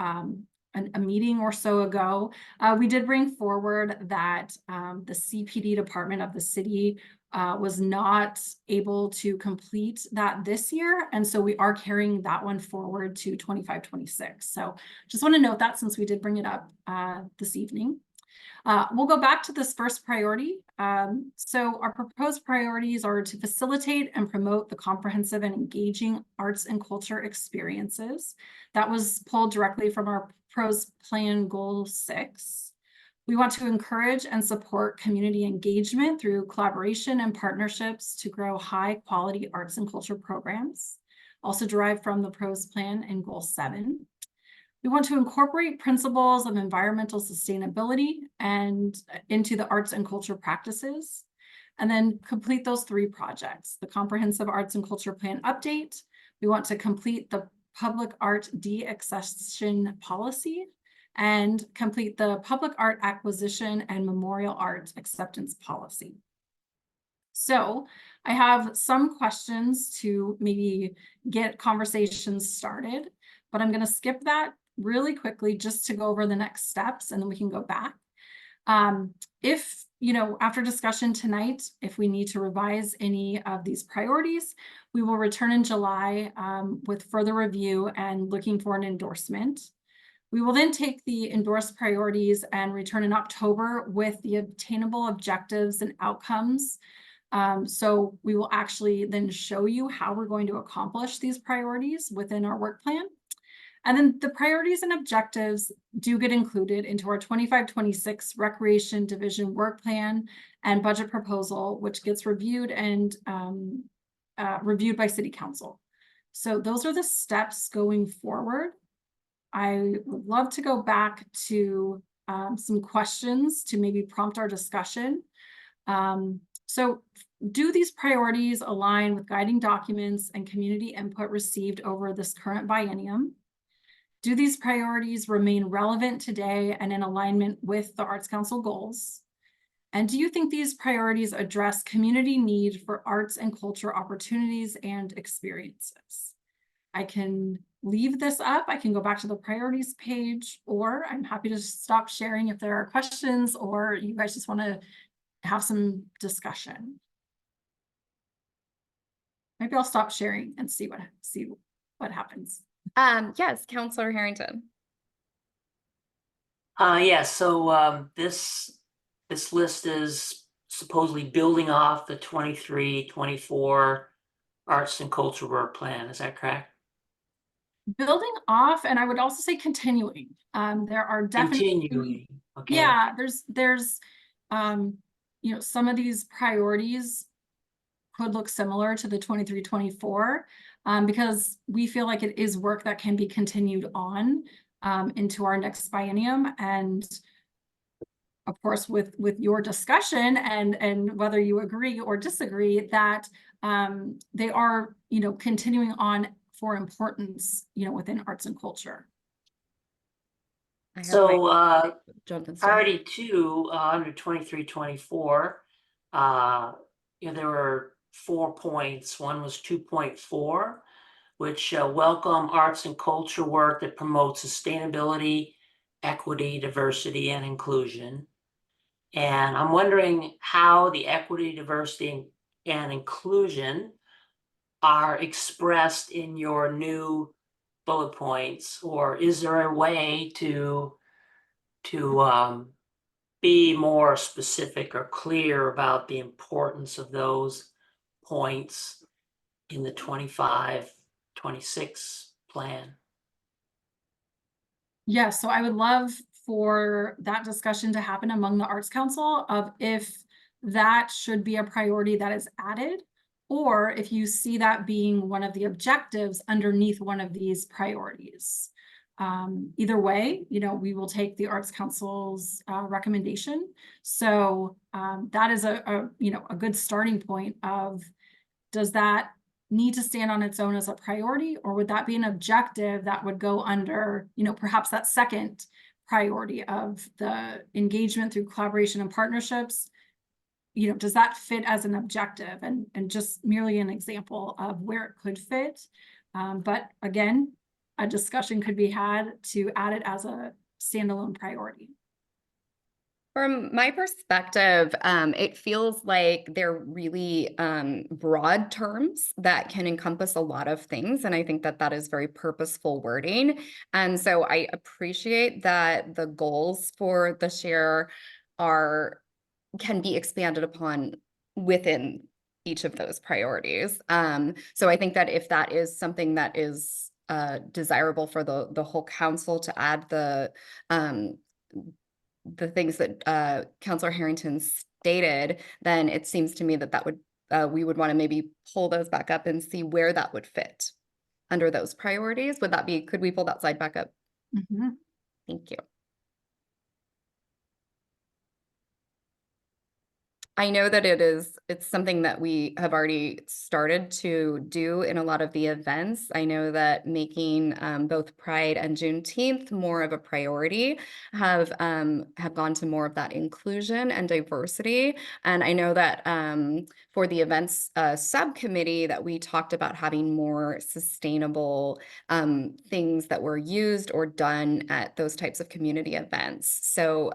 a meeting or so ago, we did bring forward that the CPD department of the city was not able to complete that this year. And so we are carrying that one forward to 25-26. So just want to note that since we did bring it up this evening. We'll go back to this first priority. So our proposed priorities are to facilitate and promote the comprehensive and engaging arts and culture experiences. That was pulled directly from our PROS Plan Goal 6. We want to encourage and support community engagement through collaboration and partnerships to grow high quality arts and culture programs. also derived from the PROS plan and Goal 7. We want to incorporate principles of environmental sustainability and into the arts and culture practices, and then complete those 3 projects. The comprehensive arts and culture plan update. We want to complete the public art de-accession policy and complete the public art acquisition and memorial art acceptance policy. So I have some questions to maybe get conversations started, but I'm going to skip that really quickly just to go over the next steps, and then we can go back. If, after discussion tonight, if we need to revise any of these priorities, we will return in July with further review and looking for an endorsement. We will then take the endorsed priorities and return in October with the obtainable objectives and outcomes. So we will actually then show you how we're going to accomplish these priorities within our work plan. And then the priorities and objectives do get included into our 25-26 Recreation Division work plan and budget proposal, which gets reviewed and reviewed by City Council. So those are the steps going forward. I would love to go back to some questions to maybe prompt our discussion. So do these priorities align with guiding documents and community input received over this current biennium? Do these priorities remain relevant today and in alignment with the Arts Council goals? And do you think these priorities address community need for arts and culture opportunities and experiences? I can leave this up. I can go back to the priorities page, or I'm happy to stop sharing if there are questions or you guys just want to have some discussion. Maybe I'll stop sharing and see what happens.
Yes, Counselor Harrington.
So this list is supposedly building off the 23-24 arts and culture work plan. Is that correct?
Building off, and I would also say continuing. There are definitely
Continuing. Okay.
Yeah, there's some of these priorities could look similar to the 23-24 because we feel like it is work that can be continued on into our next biennium. And of course, with your discussion and whether you agree or disagree, that they are continuing on for importance within arts and culture.
So
Jonathan.
priority 2 under 23-24, there were 4 points. One was 2.4, which welcome arts and culture work that promotes sustainability, equity, diversity, and inclusion. And I'm wondering how the equity, diversity, and inclusion are expressed in your new bullet points, or is there a way to be more specific or clear about the importance of those points in the 25-26 plan?
Yeah, so I would love for that discussion to happen among the Arts Council of if that should be a priority that is added, or if you see that being one of the objectives underneath one of these priorities. Either way, we will take the Arts Council's recommendation. So that is a good starting point of, does that need to stand on its own as a priority, or would that be an objective that would go under, perhaps that second priority of the engagement through collaboration and partnerships? Does that fit as an objective? And just merely an example of where it could fit. But again, a discussion could be had to add it as a standalone priority.
From my perspective, it feels like they're really broad terms that can encompass a lot of things. And I think that that is very purposeful wording. And so I appreciate that the goals for the share can be expanded upon within each of those priorities. So I think that if that is something that is desirable for the whole council to add the things that Councilor Harrington stated, then it seems to me that we would want to maybe pull those back up and see where that would fit. under those priorities. Would that be, could we pull that slide back up?
Mhm.
Thank you. I know that it's something that we have already started to do in a lot of the events. I know that making both Pride and Juneteenth more of a priority have gone to more of that inclusion and diversity. And I know that for the events subcommittee that we talked about having more sustainable things that were used or done at those types of community events. So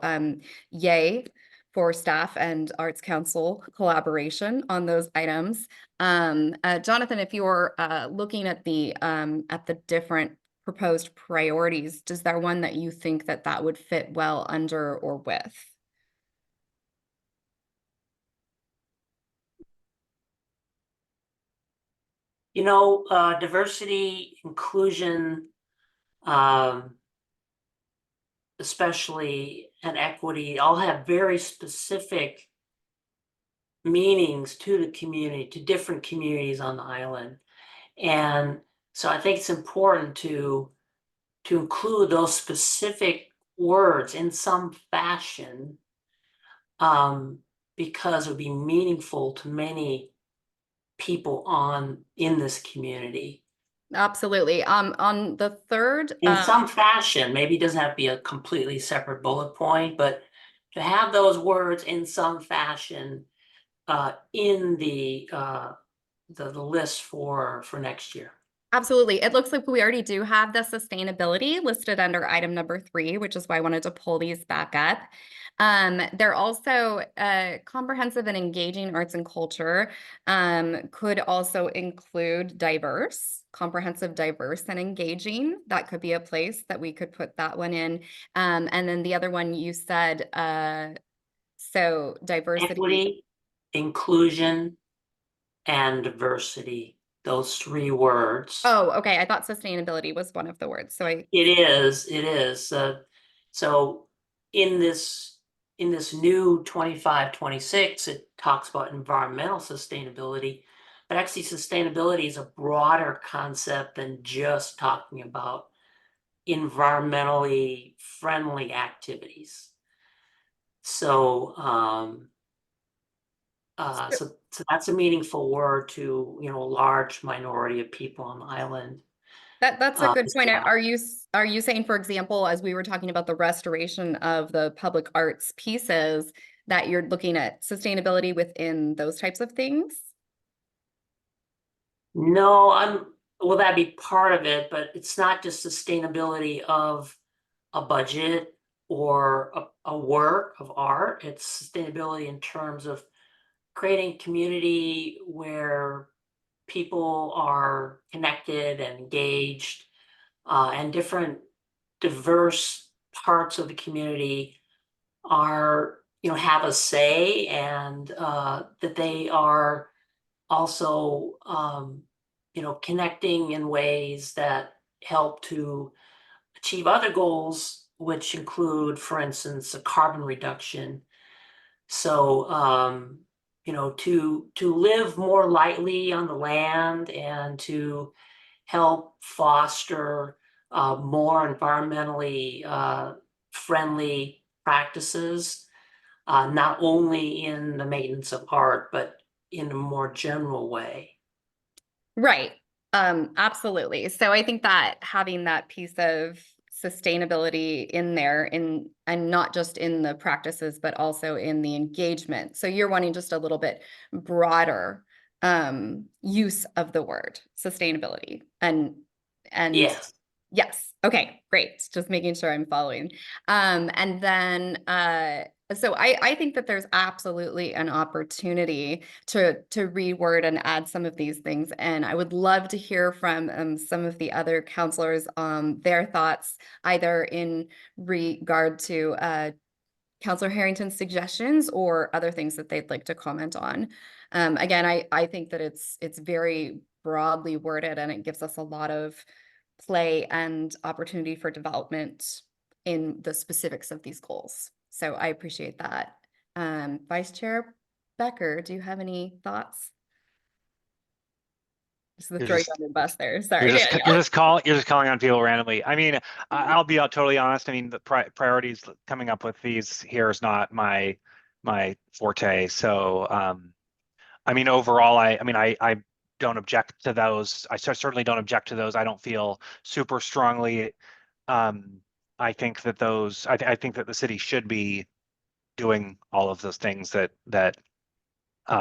yay for staff and Arts Council collaboration on those items. Jonathan, if you're looking at the different proposed priorities, is there one that you think that that would fit well under or with?
You know, diversity, inclusion, especially and equity, all have very specific meanings to the community, to different communities on the island. And so I think it's important to include those specific words in some fashion, because it would be meaningful to many people in this community.
Absolutely. On the third,
In some fashion, maybe it doesn't have to be a completely separate bullet point, but to have those words in some fashion in the list for next year.
absolutely. It looks like we already do have the sustainability listed under item number 3, which is why I wanted to pull these back up. They're also comprehensive and engaging arts and culture could also include diverse, comprehensive, diverse, and engaging. That could be a place that we could put that one in. And then the other one you said, so diversity.
Equity, inclusion, and diversity. Those 3 words.
Oh, okay. I thought sustainability was one of the words. So
It is. So in this new 25-26, it talks about environmental sustainability, but actually sustainability is a broader concept than just talking about environmentally friendly activities. So so that's a meaningful word to, a large minority of people on the island.
That's a good point.
Yeah.
Are you saying, for example, as we were talking about the restoration of the public arts pieces, that you're looking at sustainability within those types of things?
No, well, that'd be part of it, but it's not just sustainability of a budget or a work of art. It's sustainability in terms of creating community where people are connected and engaged, and different diverse parts of the community are, have a say, and that they are also, connecting in ways that help to achieve other goals, which include, for instance, a carbon reduction. So, to live more lightly on the land and to help foster more environmentally friendly practices, not only in the maintenance of art, but in a more general way.
Right. Absolutely. So I think that having that piece of sustainability in there and not just in the practices, but also in the engagement. So you're wanting just a little bit broader use of the word sustainability and
Yes.
yes. Okay, great. Just making sure I'm following. And then so I think that there's absolutely an opportunity to reword and add some of these things. And I would love to hear from some of the other counselors their thoughts, either in regard to Counselor Harrington's suggestions or other things that they'd like to comment on. Again, I think that it's very broadly worded and it gives us a lot of play and opportunity for development in the specifics of these goals. So I appreciate that. Vice Chair Becker, do you have any thoughts? Just to
You're
throw you
just-
on the bus there.
You're
Sorry,
just
Daniel.
you're just calling on people randomly. I mean, I'll be totally honest. I mean, the priorities coming up with these here is not my forte. So I mean, overall, I don't object to those. I certainly don't object to those. I don't feel super strongly. I think that I think that the city should be doing all of those things that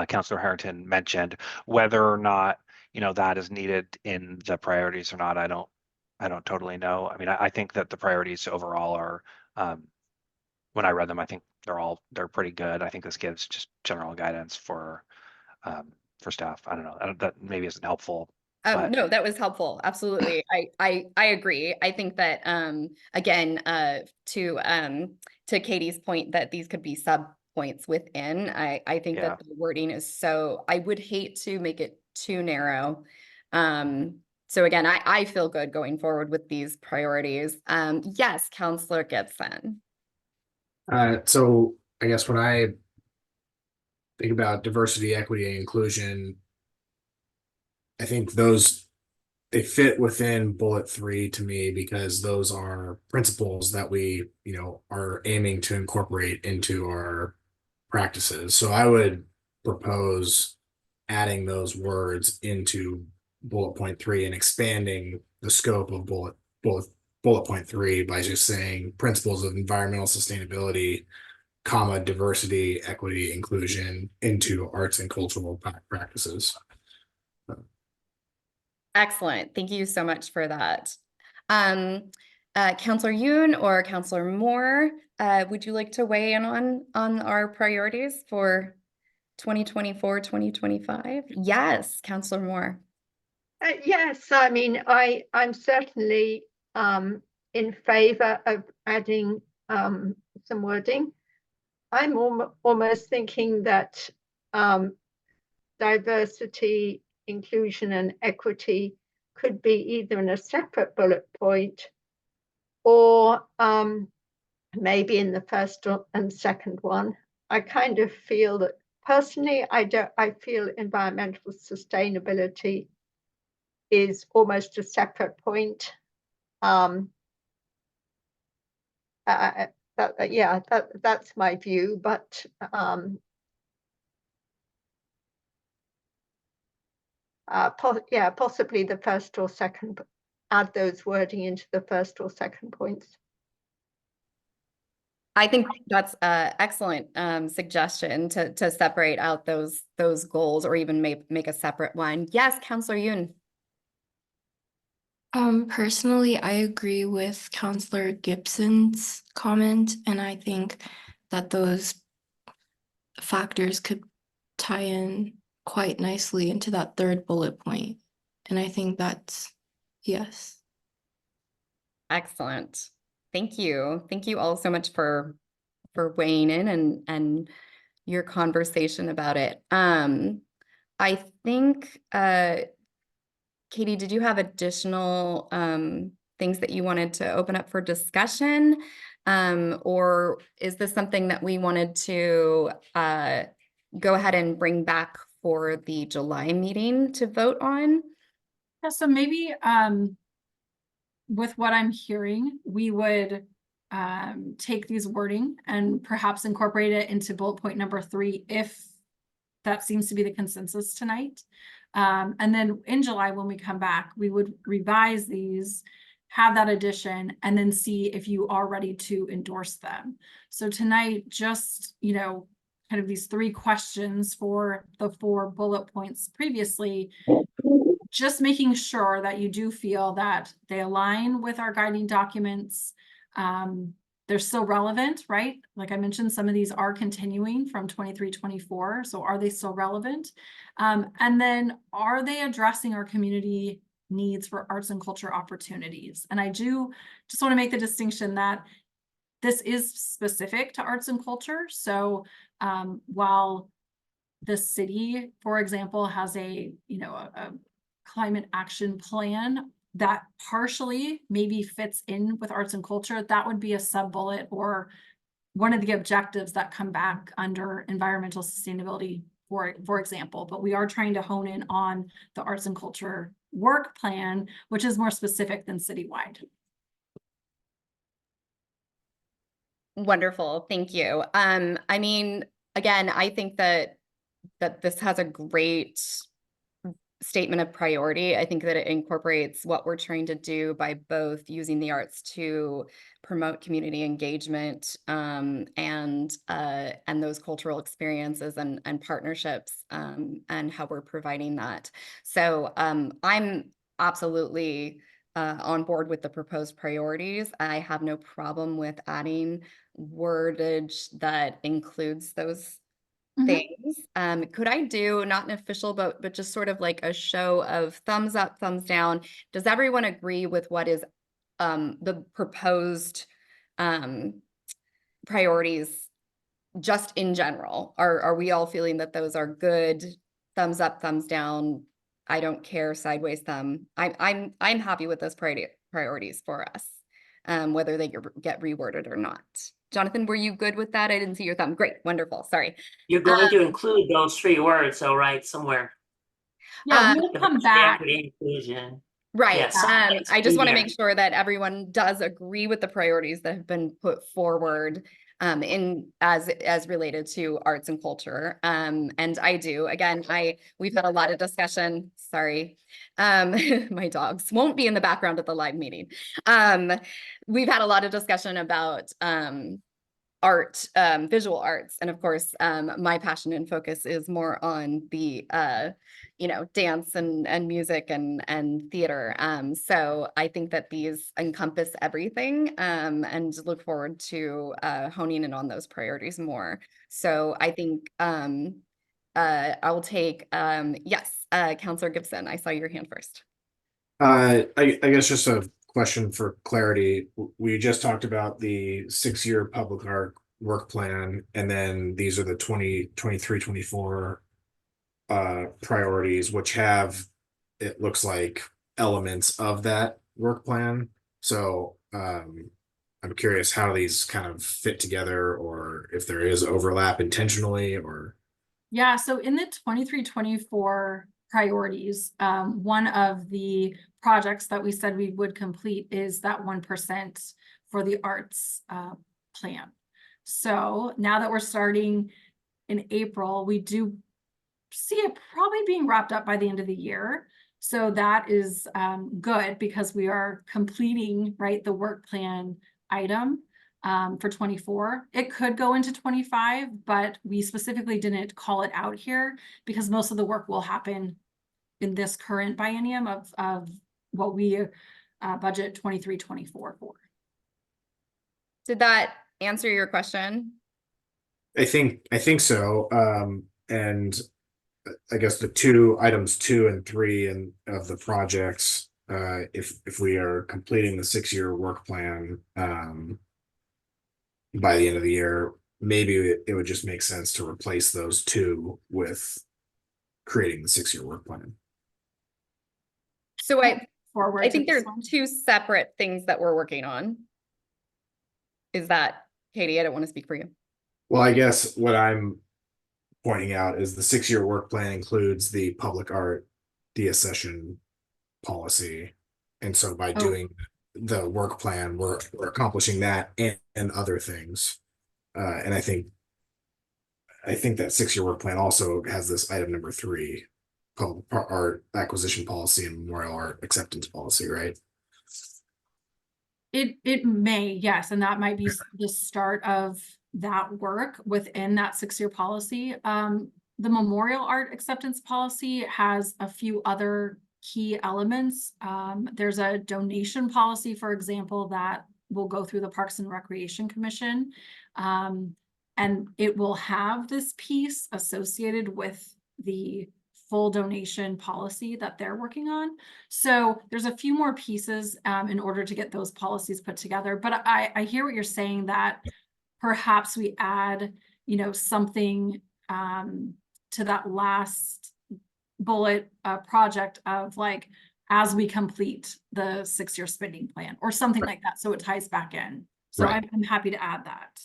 Councilor Harrington mentioned. Whether or not, that is needed in the priorities or not, I don't totally know. I mean, I think that the priorities overall are, when I read them, I think they're pretty good. I think this gives just general guidance for staff. I don't know. That maybe isn't helpful. But
No, that was helpful. Absolutely. I agree. I think that again, to Katie's point that these could be sub points within, I think
Yeah.
that the wording is so, I would hate to make it too narrow. So again, I feel good going forward with these priorities. Yes, Counselor Gibson.
So I guess when I think about diversity, equity, and inclusion, I think they fit within bullet 3 to me because those are principles that we, are aiming to incorporate into our practices. So I would propose adding those words into bullet point 3 and expanding the scope of bullet point 3 by just saying principles of environmental sustainability, comma, diversity, equity, inclusion into arts and cultural practices.
Excellent. Thank you so much for that. Counselor Yoon or Counselor Moore, would you like to weigh in on our priorities for 2024, 2025? Yes, Counselor Moore.
Yes, I mean, I'm certainly in favor of adding some wording. I'm almost thinking that diversity, inclusion, and equity could be either in a separate bullet point or maybe in the first and second one. I kind of feel that personally, I feel environmental sustainability is almost a separate point. That's my view, but possibly the first or second, add those wording into the first or second points.
I think that's an excellent suggestion to separate out those goals or even make a separate one. Yes, Counselor Yoon.
Personally, I agree with Counselor Gibson's comment, and I think that those factors could tie in quite nicely into that third bullet point. And I think that's yes.
Excellent. Thank you. Thank you all so much for weighing in and your conversation about it. I think Katie, did you have additional things that you wanted to open up for discussion? Or is this something that we wanted to go ahead and bring back for the July meeting to vote on?
Yeah, so maybe with what I'm hearing, we would take these wording and perhaps incorporate it into bullet point number 3 if that seems to be the consensus tonight. And then in July, when we come back, we would revise these, have that addition, and then see if you are ready to endorse them. So tonight, just, kind of these 3 questions for the 4 bullet points previously, just making sure that you do feel that they align with our guiding documents. They're still relevant, right? Like I mentioned, some of these are continuing from 23-24. So are they still relevant? And then are they addressing our community needs for arts and culture opportunities? And I do just want to make the distinction that this is specific to arts and culture. So while the city, for example, has a climate action plan that partially maybe fits in with arts and culture, that would be a sub bullet or one of the objectives that come back under environmental sustainability for example, but we are trying to hone in on the arts and culture work plan, which is more specific than citywide.
Wonderful, thank you. I mean, again, I think that this has a great statement of priority. I think that it incorporates what we're trying to do by both using the arts to promote community engagement, and those cultural experiences and partnerships, and how we're providing that. So I'm absolutely on board with the proposed priorities. I have no problem with adding wordage that includes those things. Could I do not an official, but just sort of like a show of thumbs up, thumbs down? Does everyone agree with what is the proposed priorities just in general? Are we all feeling that those are good? Thumbs up, thumbs down, I don't care, sideways thumb. I'm happy with those priorities for us, whether they get reworded or not. Jonathan, were you good with that? I didn't see your thumb. Great, wonderful, sorry.
You're going to include those 3 words, though, right, somewhere?
Yeah, we'll come back.
Equity, inclusion.
Right.
Yes, that's
I just want to
in
make sure that everyone does agree with the priorities that have been put forward in as related to arts and culture. And I do. Again, we've had a lot of discussion. Sorry. My dogs won't be in the background at the live meeting. We've had a lot of discussion about art, visual arts. And of course, my passion and focus is more on the, dance and music and theater. So I think that these encompass everything, and look forward to honing in on those priorities more. So I think I will take, yes, Counselor Gibson, I saw your hand first.
I guess just a question for clarity. We just talked about the 6-year public art work plan, and then these are the 2023-24 priorities, which have, it looks like, elements of that work plan. So I'm curious how these kind of fit together, or if there is overlap intentionally, or.
Yeah, so in the 23-24 priorities, one of the projects that we said we would complete is that 1% for the arts plan. So now that we're starting in April, we do see it probably being wrapped up by the end of the year. So that is good, because we are completing, right, the work plan item for 24. It could go into 25, but we specifically didn't call it out here because most of the work will happen in this current biennium of what we budget 23-24 for.
Did that answer your question?
I think so. And I guess the 2 items 2 and 3 and of the projects, if we are completing the 6-year work plan by the end of the year, maybe it would just make sense to replace those 2 with creating the 6-year work plan.
So I
Forward
think
to
there
this
are
one.
2 separate things that we're working on. Is that, Katie? I don't want to speak for you.
Well, I guess what I'm pointing out is the 6-year work plan includes the public art deaccession policy. And so by doing the work plan, we're accomplishing that and other things. And I think that 6-year work plan also has this item number 3, public art acquisition policy and memorial art acceptance policy, right?
It may, yes, and that might be the start of that work within that 6-year policy. The memorial art acceptance policy has a few other key elements. There's a donation policy, for example, that will go through the Parks and Recreation Commission. And it will have this piece associated with the full donation policy that they're working on. So there's a few more pieces in order to get those policies put together. But I hear what you're saying, that perhaps we add, something to that last bullet project of like, as we complete the 6-year spending plan or something like that. So it ties back in. So
Right.
I'm happy to add that.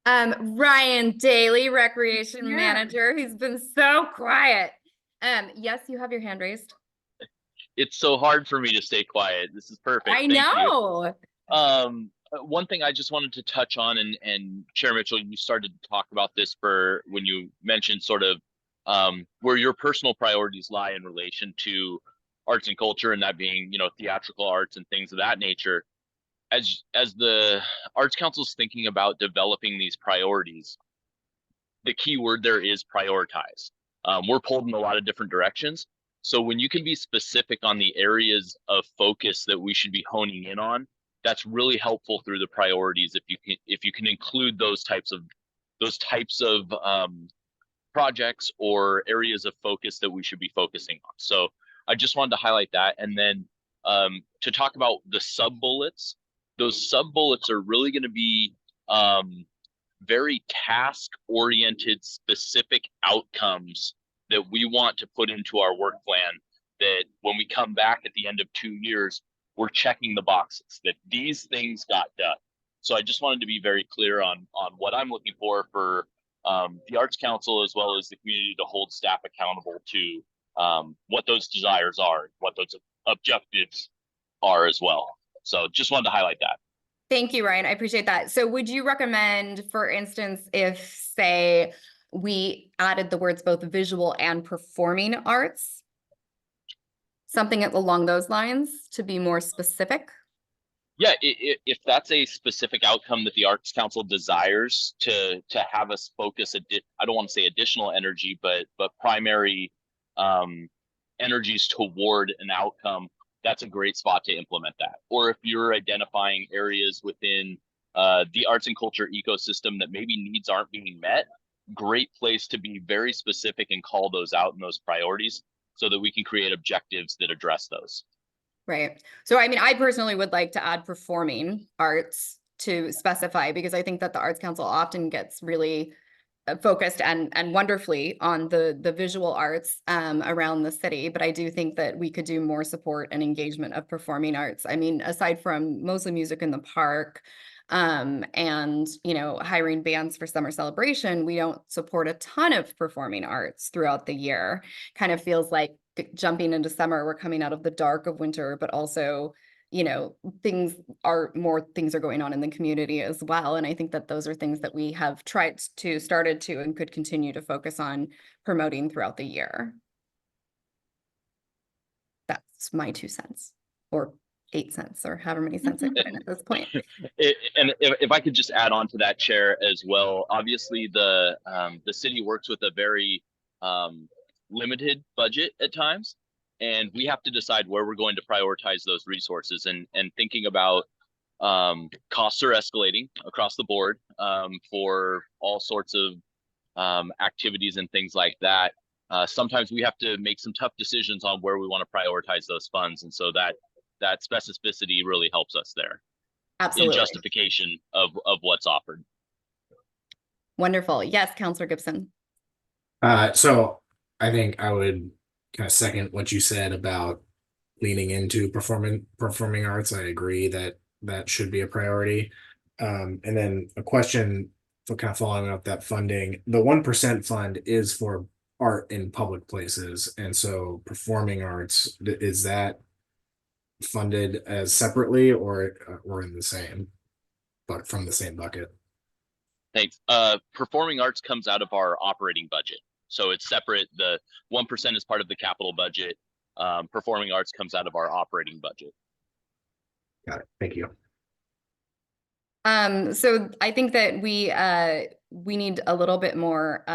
Ryan Daly, Recreation
Here.
Manager, who's been so quiet. Yes, you have your hand raised.
It's so hard for me to stay quiet. This is perfect.
I
Thank you.
know.
One thing I just wanted to touch on, and Chair Mitchell, you started to talk about this for when you mentioned sort of where your personal priorities lie in relation to arts and culture, and that being, you know, theatrical arts and things of that nature. As the Arts Council is thinking about developing these priorities, the key word there is prioritize. We're pulled in a lot of different directions. So when you can be specific on the areas of focus that we should be honing in on, that's really helpful through the priorities. If you can include those types of projects or areas of focus that we should be focusing on. So I just wanted to highlight that. And then to talk about the sub bullets, those sub bullets are really going to be very task oriented, specific outcomes that we want to put into our work plan, that when we come back at the end of 2 years, we're checking the boxes that these things got done. So I just wanted to be very clear on what I'm looking for the Arts Council, as well as the community, to hold staff accountable to what those desires are, what those objectives are as well. So just wanted to highlight that.
Thank you, Ryan. I appreciate that. So would you recommend, for instance, if, say, we added the words both visual and performing arts, something along those lines to be more specific?
Yeah, if that's a specific outcome that the Arts Council desires to have us focus, I don't want to say additional energy, but primary energies toward an outcome, that's a great spot to implement that. Or if you're identifying areas within the arts and culture ecosystem that maybe needs aren't being met, great place to be very specific and call those out in those priorities so that we can create objectives that address those.
Right. So, I mean, I personally would like to add performing arts to specify, because I think that the Arts Council often gets really focused and wonderfully on the visual arts around the city. But I do think that we could do more support and engagement of performing arts. I mean, aside from mostly music in the park, and, you know, hiring bands for summer celebration, we don't support a ton of performing arts throughout the year. Kind of feels like jumping into summer, we're coming out of the dark of winter, but also, you know, things are going on in the community as well. And I think that those are things that we have started to and could continue to focus on promoting throughout the year. That's my 2 cents, or 8 cents, or however many cents I put in at this point.
And if I could just add on to that, Chair, as well, obviously the city works with a very limited budget at times, and we have to decide where we're going to prioritize those resources. And thinking about costs are escalating across the board for all sorts of activities and things like that. Sometimes we have to make some tough decisions on where we want to prioritize those funds, and so that specificity really helps us there.
Absolutely.
In justification of what's offered.
Wonderful. Yes, Councilor Gibson.
So I think I would kind of second what you said about leaning into performing arts. I agree that should be a priority. And then a question for kind of following up that funding. The 1% fund is for art in public places, and so performing arts, is that funded as separately or in the same, but from the same bucket?
Thanks. Performing arts comes out of our operating budget, so it's separate. The 1% is part of the capital budget. Performing arts comes out of our operating budget.
Got it. Thank you.
So I think that we need a little bit more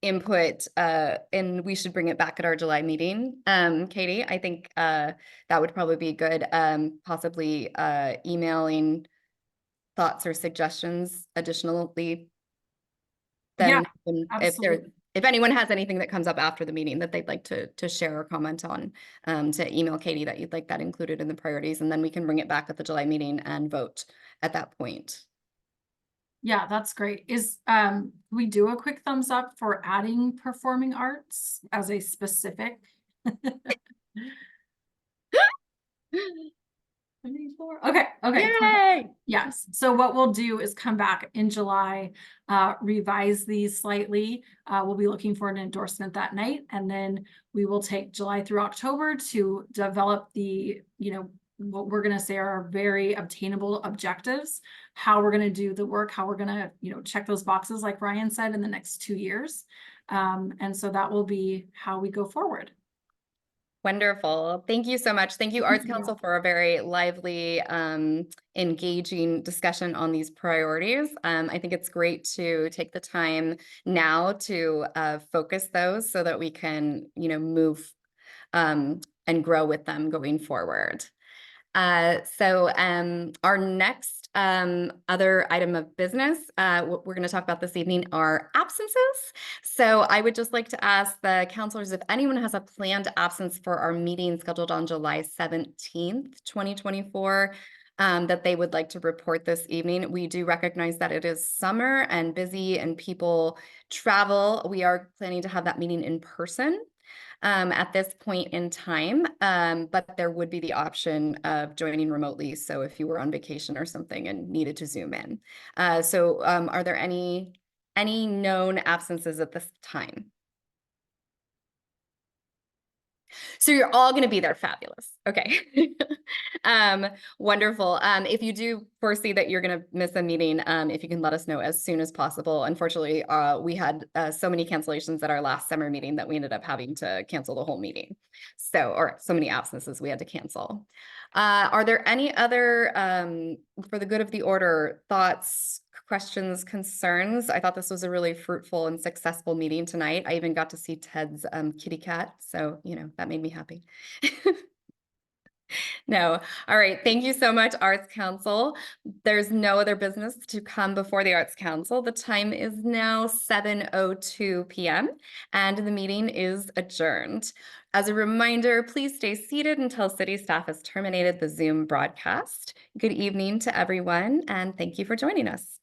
input, and we should bring it back at our July meeting. Katie, I think that would probably be good. Possibly emailing thoughts or suggestions additionally. Then if anyone has anything that comes up after the meeting that they'd like to share or comment on, to email Katie that you'd like that included in the priorities, and then we can bring it back at the July meeting and vote at that point.
Yeah, that's great. We do a quick thumbs up for adding performing arts as a specific? 74. Okay, okay. perfect.
Yay!
Yes, so what we'll do is come back in July, revise these slightly. We'll be looking for an endorsement that night, and then we will take July through October to develop the, what we're gonna say are our very obtainable objectives, how we're gonna do the work, how we're gonna, check those boxes, like Ryan said, in the next 2 years. And so that will be how we go forward.
Wonderful. Thank you so much. Thank you, Arts
Yeah.
Council, for a very lively, engaging discussion on these priorities. I think it's great to take the time now to focus those so that we can, move and grow with them going forward. So our next other item of business what we're going to talk about this evening are absences. So I would just like to ask the counselors if anyone has a planned absence for our meeting scheduled on July 17th, 2024, that they would like to report this evening. We do recognize that it is summer and busy and people travel. We are planning to have that meeting in person at this point in time, but there would be the option of joining remotely. So if you were on vacation or something and needed to Zoom in. Are there any known absences at this time? So you're all going to be there. Fabulous. Okay. Wonderful. If you do foresee that you're going to miss a meeting, if you can let us know as soon as possible. Unfortunately, we had so many cancellations at our last summer meeting that we ended up having to cancel the whole meeting. Or so many absences we had to cancel. Are there any other, for the good of the order, thoughts, questions, concerns? I thought this was a really fruitful and successful meeting tonight. I even got to see Ted's kitty cat. So, that made me happy. No. All right. Thank you so much, Arts Council. There's no other business to come before the Arts Council. The time is now 7:02 p.m. and the meeting is adjourned. As a reminder, please stay seated until city staff has terminated the Zoom broadcast. Good evening to everyone, and thank you for joining us.